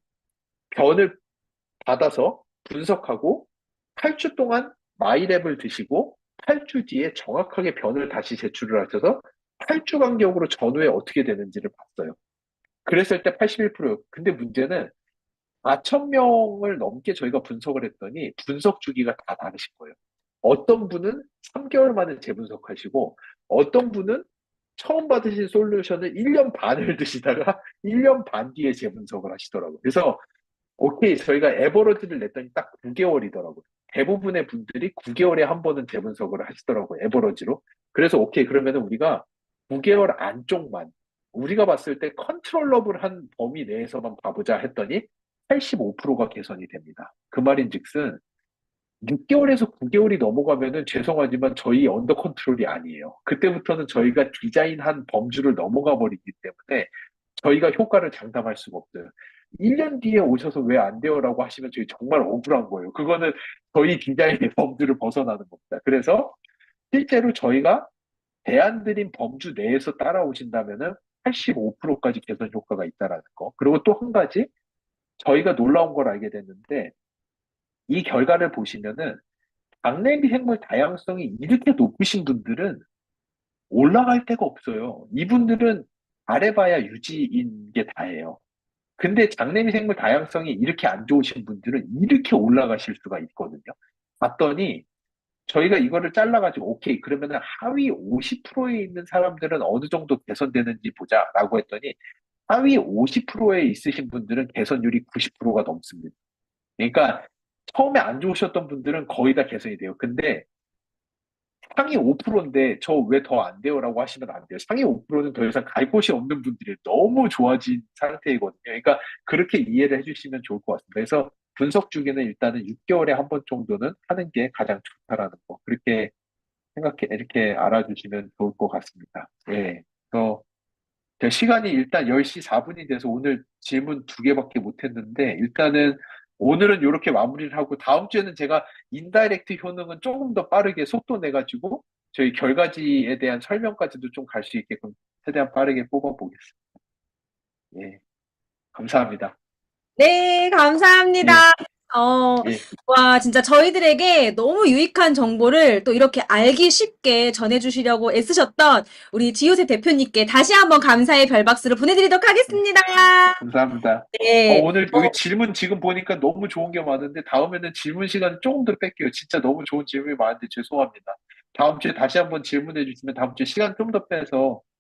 A: 변을 받아서 분석하고 8주 동안 마이랩을 드시고 8주 뒤에 정확하게 변을 다시 제출을 하셔서 8주 간격으로 전후에 어떻게 되는지를 봤어요. 그랬을 때 81%요. 근데 문제는 4천 명을 넘게 저희가 분석을 했더니 분석 주기가 다 다르신 거예요. 어떤 분은 3개월 만에 재분석하시고 어떤 분은 처음 받으신 솔루션을 1년 반을 드시다가 1년 반 뒤에 재분석을 하시더라고요. 그래서 오케이, 저희가 에버러지를 냈더니 딱 9개월이더라고요. 대부분의 분들이 9개월에 한 번은 재분석을 하시더라고요. 에버러지로. 그래서 오케이, 그러면은 우리가 9개월 안쪽만, 우리가 봤을 때 컨트롤러블한 범위 내에서만 봐보자 했더니 85%가 개선이 됩니다. 그 말인즉슨 6개월에서 9개월이 넘어가면은 죄송하지만 저희 언더 컨트롤이 아니에요. 그때부터는 저희가 디자인한 범주를 넘어가 버리기 때문에 저희가 효과를 장담할 수가 없어요. 1년 뒤에 오셔서 왜 안 돼요라고 하시면 저희 정말 억울한 거예요. 그거는 저희 디자인의 범주를 벗어나는 겁니다. 그래서 실제로 저희가 대안드린 범주 내에서 따라오신다면은 85%까지 개선 효과가 있다라는 거. 그리고 또 한 가지 저희가 놀라운 걸 알게 됐는데 이 결과를 보시면은 박내미 생물 다양성이 이렇게 높으신 분들은 올라갈 데가 없어요. 이분들은 잘해봐야 유지인 게 다예요. 근데 장내미 생물 다양성이 이렇게 안 좋으신 분들은 이렇게 올라가실 수가 있거든요. 봤더니 저희가 이거를 잘라가지고 오케이 그러면은 하위 50%에 있는 사람들은 어느 정도 개선되는지 보자라고 했더니 하위 50%에 있으신 분들은 개선율이 90%가 넘습니다. 그러니까 처음에 안 좋으셨던 분들은 거의 다 개선이 돼요. 근데 상위 5%인데 저 왜 더 안 돼요라고 하시면 안 돼요. 상위 5%는 더 이상 갈 곳이 없는 분들이 너무 좋아진 상태이거든요. 그러니까 그렇게 이해를 해주시면 좋을 것 같습니다. 그래서 분석 주기는 일단은 6개월에 한 번 정도는 하는 게 가장 좋다라는 거. 그렇게 생각해, 이렇게 알아주시면 좋을 것 같습니다. 예. 그래서 제 시간이 일단 10시 4분이 돼서 오늘 질문 두 개밖에 못 했는데, 일단은 오늘은 이렇게 마무리를 하고, 다음 주에는 제가 인다이렉트 효능은 조금 더 빠르게 속도 내가지고, 저희 결과지에 대한 설명까지도 좀 갈 수 있게끔 최대한 빠르게 뽑아보겠습니다. 예, 감사합니다.
B: 네, 감사합니다.
A: 예,
B: 어,
A: 예,
B: 와, 진짜 저희들에게 너무 유익한 정보를 또 이렇게 알기 쉽게 전해주시려고 애쓰셨던 우리 지효세 대표님께 다시 한번 감사의 별박수를 보내드리도록
A: 예,
B: 하겠습니다.
A: 감사합니다.
B: 네.
A: 오늘 여기 질문 지금 보니까 너무 좋은 게 많은데, 다음에는 질문 시간 조금 더 뺄게요. 진짜 너무 좋은 질문이 많은데 죄송합니다. 다음 주에 다시 한번 질문해 주시면 다음 주에 시간 좀 더 빼서